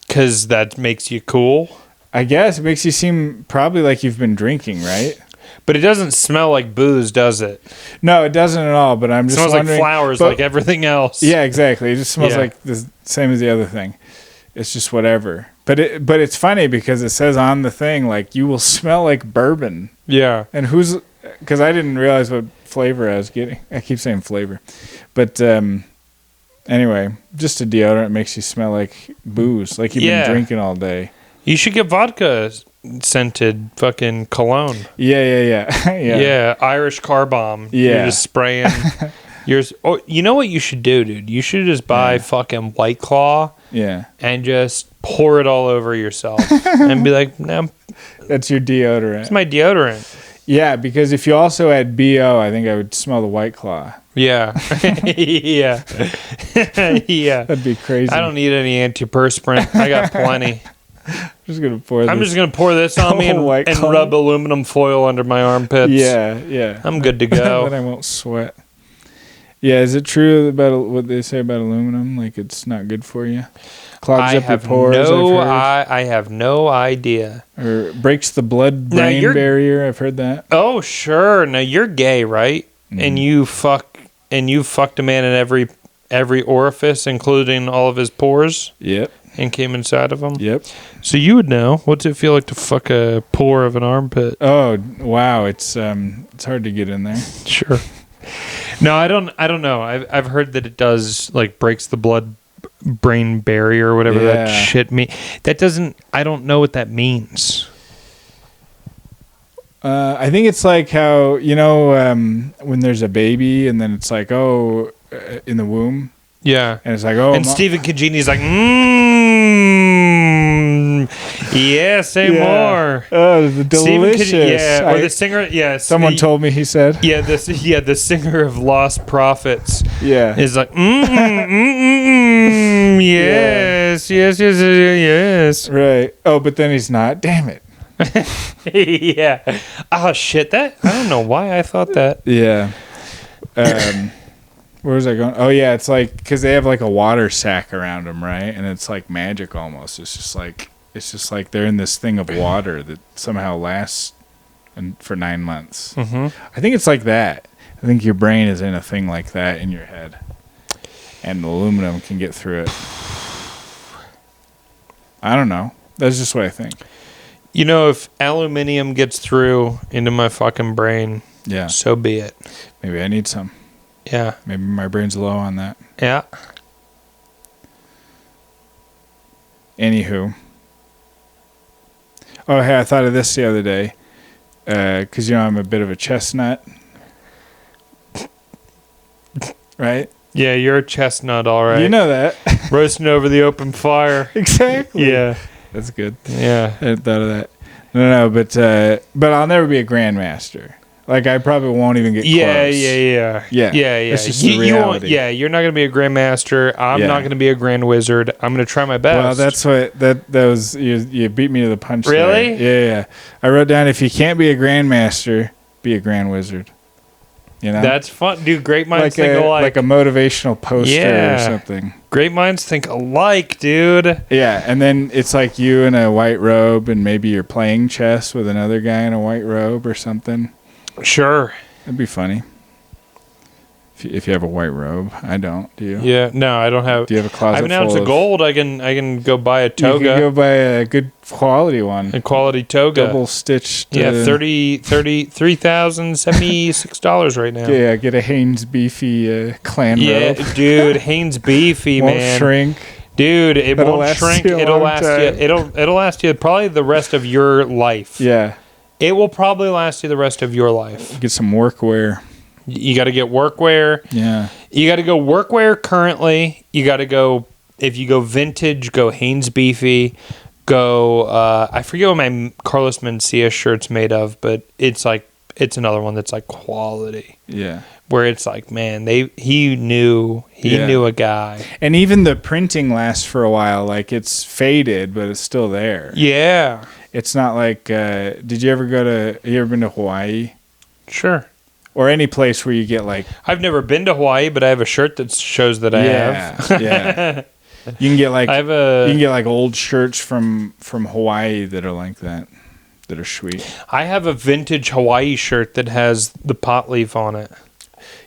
A: Because that makes you cool.
B: I guess it makes you seem probably like you've been drinking, right?
A: But it doesn't smell like booze, does it?
B: No, it doesn't at all. But I'm just
A: smells
B: wondering.
A: Like flowers, like everything else.
B: Yeah, exactly. It just smells like the same as the other thing. It's just whatever. But it's funny because it says on the thing like you will smell like bourbon.
A: Yeah.
B: And because I didn't realize what flavor I was getting. I keep saying flavor, but anyway, just a deodorant makes you smell like booze, like you've been drinking all day.
A: You should get vodka scented fucking cologne.
B: Yeah.
A: Yeah, Irish car bomb.
B: Yeah.
A: You're just spraying yours. Oh, you know what you should do, dude? You should just buy fucking White Claw.
B: Yeah.
A: And just pour it all over yourself and be like, no,
B: That's your deodorant.
A: it's my deodorant.
B: Yeah, because if you also add BO, I think I would smell the White Claw.
A: Yeah. Yeah. Yeah.
B: That'd be crazy.
A: I don't need any antiperspirant. I got plenty.
B: just gonna pour
A: I'm just going to pour this on me and
B: White Claw.
A: rub aluminum foil under my armpits.
B: Yeah.
A: I'm good to go.
B: Then I won't sweat. Yeah, is it true about what they say about aluminum? Like it's not good for you? Clogs up your pores,
A: I have no idea.
B: Or breaks the blood-brain barrier. I've heard that.
A: Oh, sure. Now, you're gay, right? Mm. And you fucked a man in every orifice, including all of his pores?
B: Yep.
A: And came inside of him?
B: Yep.
A: So you would know. What's it feel like to fuck a pore of an armpit?
B: Oh, wow. It's hard to get in there.
A: Sure. No, I don't know. I've heard that it does, like, breaks the blood-brain barrier or whatever that shit means. That doesn't... I don't know what that means.
B: I think it's like how, when there's a baby and then it's like, in the womb.
A: Yeah.
B: And it's like,
A: And Stephen Cagini's like, yeah, say more.
B: Oh, the delicious.
A: Or the singer,
B: Someone told me he said.
A: Yeah, the singer of Lost Prophets.
B: Yeah.
A: Is like, yes.
B: Right. Oh, but then he's not. Damn it.
A: Yeah. Oh, shit. I don't know why I thought that.
B: Yeah. Where was I going? Oh, yeah. It's like, because they have like a water sack around them, right? And it's like magic almost. It's just like they're in this thing of water that somehow lasts for 9 months.
A: Mm-hmm.
B: I think it's like that. I think your brain is in a thing like that in your head. And the aluminum can get through it. I don't know. That's just what I think.
A: If aluminium gets through into my fucking brain, so be it.
B: Maybe I need some.
A: Yeah.
B: Maybe my brain's low on that.
A: Yeah.
B: Anywho. Oh, hey, I thought of this the other day. Because, I'm a bit of a chestnut. Right?
A: Yeah, you're a chestnut, all right.
B: You know that.
A: Roasting over the open fire.
B: Exactly.
A: Yeah.
B: That's good.
A: Yeah.
B: I hadn't thought of that. No, but I'll never be a grandmaster. Like, I probably won't even get close.
A: Yeah.
B: It's just the reality.
A: You're not going to be a grandmaster. I'm not going to be a grand wizard. I'm going to try my best.
B: Well, that's what, that was, you beat me to the punch.
A: Really?
B: There. Yeah. I wrote down, if you can't be a grandmaster, be a grand wizard.
A: That's fun. Dude, great minds think alike.
B: Like a motivational poster or something.
A: Great minds think alike, dude.
B: Yeah, and then it's like you in a white robe and maybe you're playing chess with another guy in a white robe or something.
A: Sure.
B: That'd be funny. If you have a white robe. I don't. Do you?
A: Yeah. No, I don't have.
B: Do you have a closet
A: I have an ounce of gold. I can go buy a toga.
B: You can go buy a good quality one.
A: A quality toga.
B: Double stitched.
A: Yeah, $33,076 right now.
B: Yeah, get a Hanes Beefy clan robe.
A: Yeah, dude, Hanes Beefy,
B: won't
A: man.
B: Shrink.
A: Dude, it won't shrink. It'll last you probably the rest of your life.
B: Yeah.
A: It will probably last you the rest of your life.
B: Get some workwear.
A: You got to get workwear.
B: Yeah.
A: You got to go workwear currently. You got to go, if you go vintage, go Hanes Beefy. Go, I forget what my Carlos Mencia shirt's made of, but it's another one that's like quality.
B: Yeah.
A: Where it's like, man, he knew a guy.
B: And even the printing lasts for a while. Like, it's faded, but it's still there.
A: Yeah.
B: It's not like, have you ever been to Hawaii?
A: Sure.
B: Or any place where you get like...
A: I've never been to Hawaii, but I have a shirt that shows that I have.
B: Yeah. You can get like old shirts from Hawaii that are like that are sweet.
A: I have a vintage Hawaii shirt that has the pot leaf on it.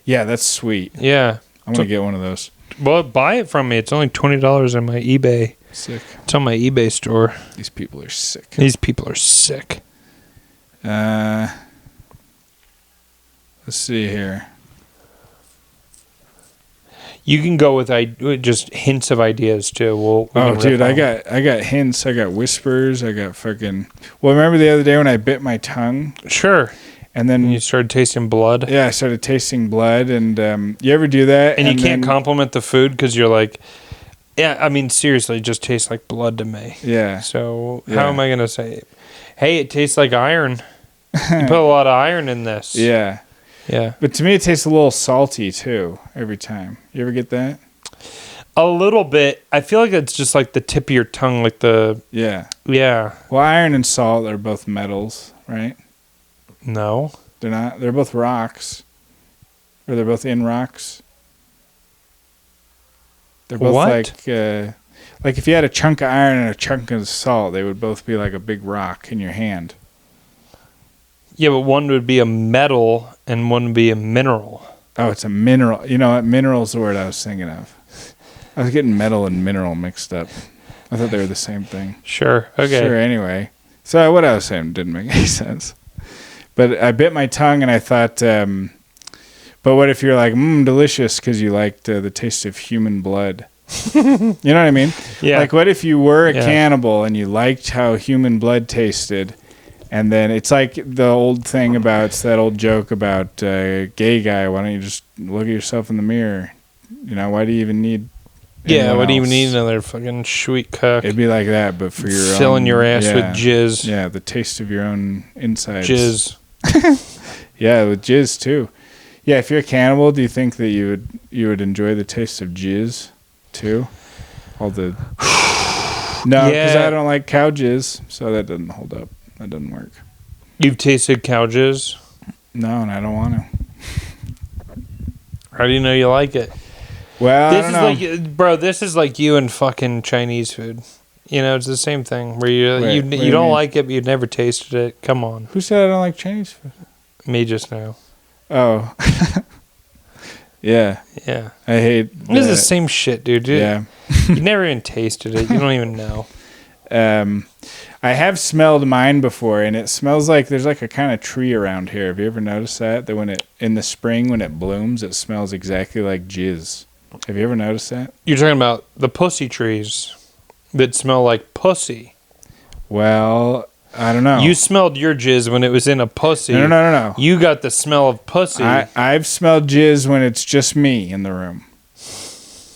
B: Yeah, that's sweet.
A: Yeah.
B: I'm going to get one of those.
A: Well, buy it from me. It's only $20 on my eBay.
B: Sick.
A: It's on my eBay store.
B: These people are sick. Let's see here.
A: You can go with just hints of ideas too. We
B: Oh,
A: can
B: dude,
A: riff on
B: I got hints. I got whispers. I got fucking. Well, remember the other day when I bit my tongue?
A: Sure.
B: And then
A: And you started tasting blood.
B: yeah, I started tasting blood. And you ever do that?
A: And you can't compliment the food because you're like, yeah, I mean, seriously, it just tastes like blood to me.
B: Yeah.
A: So
B: Yeah.
A: how am I going to say, hey, it tastes like iron? You put a lot of iron in this.
B: Yeah.
A: Yeah.
B: But to me, it tastes a little salty too every time. You ever get that?
A: A little bit. I feel like it's just like the tip of your tongue, like the.
B: Yeah.
A: Yeah.
B: Well, iron and salt are both metals, right?
A: No.
B: They're not. They're both rocks. Or they're both in rocks. They're both
A: What?
B: like if you had a chunk of iron and a chunk of salt, they would both be like a big rock in your hand.
A: Yeah, but one would be a metal and one would be a mineral.
B: Oh, it's a mineral. You know what? Mineral's the word I was thinking of. I was getting metal and mineral mixed up. I thought they were the same thing.
A: Sure. Okay.
B: Sure, anyway. So what I was saying didn't make any sense. But I bit my tongue and I thought, but what if you're like, delicious because you liked the taste of human blood? You know what I mean?
A: Yeah.
B: Like, what if you were a cannibal and you liked how human blood tasted? And then it's like the old thing about, it's that old joke about gay guy. Why don't you just look at yourself in the mirror? You know, why do you even need
A: Yeah, what do you
B: else?
A: even need another fucking sweet cock?
B: It'd be like that, but for your
A: filling
B: own,
A: your ass
B: yeah,
A: with jizz.
B: Yeah, the taste of your own insides.
A: Jizz.
B: Yeah, with jizz too. Yeah, if you're a cannibal, do you think that you would enjoy the taste of jizz too? All the no, because
A: Yeah.
B: I don't like cow jizz, so that doesn't hold up. That doesn't work.
A: You've tasted cow jizz?
B: No, and I don't want to.
A: How do you know you like it?
B: Well,
A: This
B: I
A: is
B: don't know.
A: like, bro. This is like you and fucking Chinese food. You know, it's the same thing. Where
B: Wait, what
A: you
B: do you
A: don't
B: mean?
A: like it, but you've never tasted it. Come on,
B: Who said I don't like Chinese food?
A: me just now.
B: Oh, yeah,
A: Yeah,
B: I hate.
A: this is the
B: that.
A: same shit, dude.
B: Yeah.
A: You never even tasted it. You don't even know.
B: I have smelled mine before, and it smells like there's like a kind of tree around here. Have you ever noticed that? That when it in the spring when it blooms, it smells exactly like jizz. Have you ever noticed that?
A: You're talking about the pussy trees that smell like pussy.
B: Well, I don't know.
A: You smelled your jizz when it was in a pussy.
B: No.
A: You got the smell of pussy.
B: I've smelled jizz when it's just me in the room.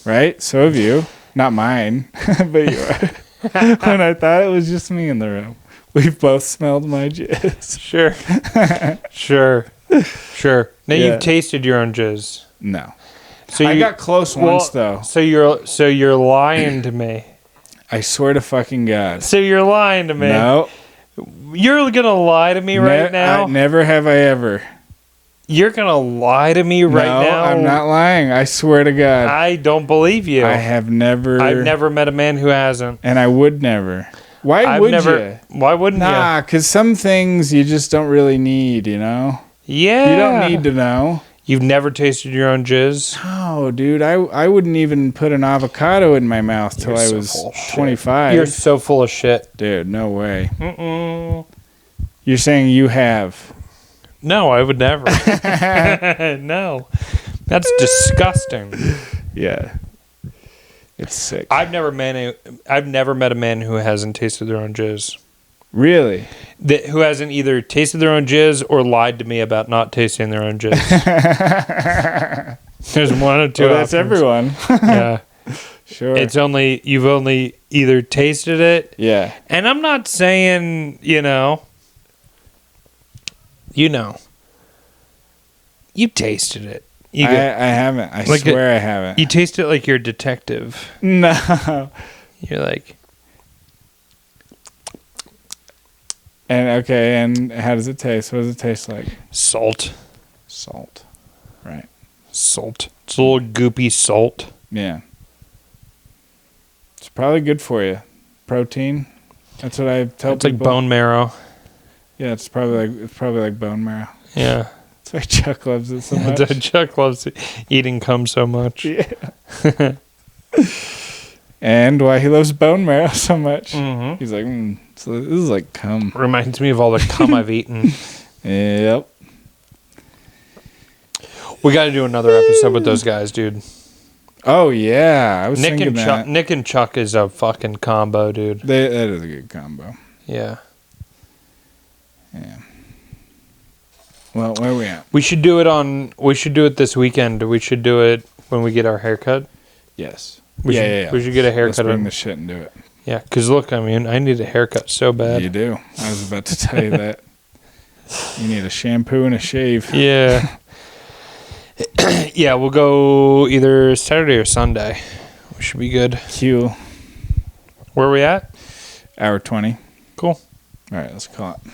B: Right? So have you. Not mine, but you are. When I thought it was just me in the room. We've both smelled my jizz.
A: Sure. Now
B: Yeah.
A: you've tasted your own jizz.
B: No.
A: So
B: I
A: you
B: got close once though.
A: So you're lying to me.
B: I swear to fucking God.
A: So you're lying to me.
B: No.
A: You're gonna lie to me right now.
B: Never have I ever.
A: You're gonna lie to me right now.
B: I'm not lying. I swear to God.
A: I don't believe you.
B: I have never.
A: I've never met a man who hasn't.
B: And I would never. Why
A: I've
B: would
A: never.
B: you?
A: Why wouldn't
B: Nah, because some things you just don't really need, you know?
A: you? Yeah.
B: You don't need to know.
A: You've never tasted your own jizz?
B: No, dude. I wouldn't even put an avocado in my mouth till I was 25.
A: You're so full of shit.
B: Dude, no way.
A: Mm-mm.
B: You're saying you have.
A: No, I would never. No. That's disgusting.
B: Yeah. It's sick.
A: I've never met a man who hasn't tasted their own jizz.
B: Really?
A: Who hasn't either tasted their own jizz or lied to me about not tasting their own jizz. There's one or two.
B: Well, that's
A: options.
B: everyone.
A: Yeah.
B: Sure.
A: You've only either tasted it.
B: Yeah.
A: And I'm not saying, you tasted it.
B: I haven't. I swear I haven't.
A: You taste it like you're a detective.
B: No.
A: You're like,
B: And how does it taste? What does it taste like?
A: salt.
B: Salt. Right.
A: Salt. It's a little goopy salt.
B: Yeah. It's probably good for you. Protein. That's what I tell
A: It's like
B: people.
A: bone marrow.
B: Yeah, it's probably like bone marrow.
A: Yeah.
B: That's why Chuck loves it so much.
A: Chuck loves eating cum so much.
B: Yeah. And why he loves bone marrow so much.
A: Mm-hmm.
B: He's like, so this is like cum.
A: Reminds me of all the cum I've eaten.
B: Yep.
A: We got to do another episode with those guys, dude.
B: Oh yeah, I was
A: Nick
B: thinking
A: and
B: that.
A: Chuck. Nick and Chuck is a fucking combo, dude.
B: That is a good combo.
A: Yeah.
B: Yeah. Well, where are we at?
A: We should do it this weekend. We should do it when we get our haircut.
B: Yes.
A: We should get a haircut.
B: Let's bring the shit and do it.
A: Yeah, because look, I mean, I need a haircut so bad.
B: You do. I was about to tell you that. You need a shampoo and a shave.
A: Yeah. Yeah, we'll go either Saturday or Sunday. We should be good.
B: Q.
A: Where are we at?
B: Hour 20.
A: Cool.
B: All right, let's call it.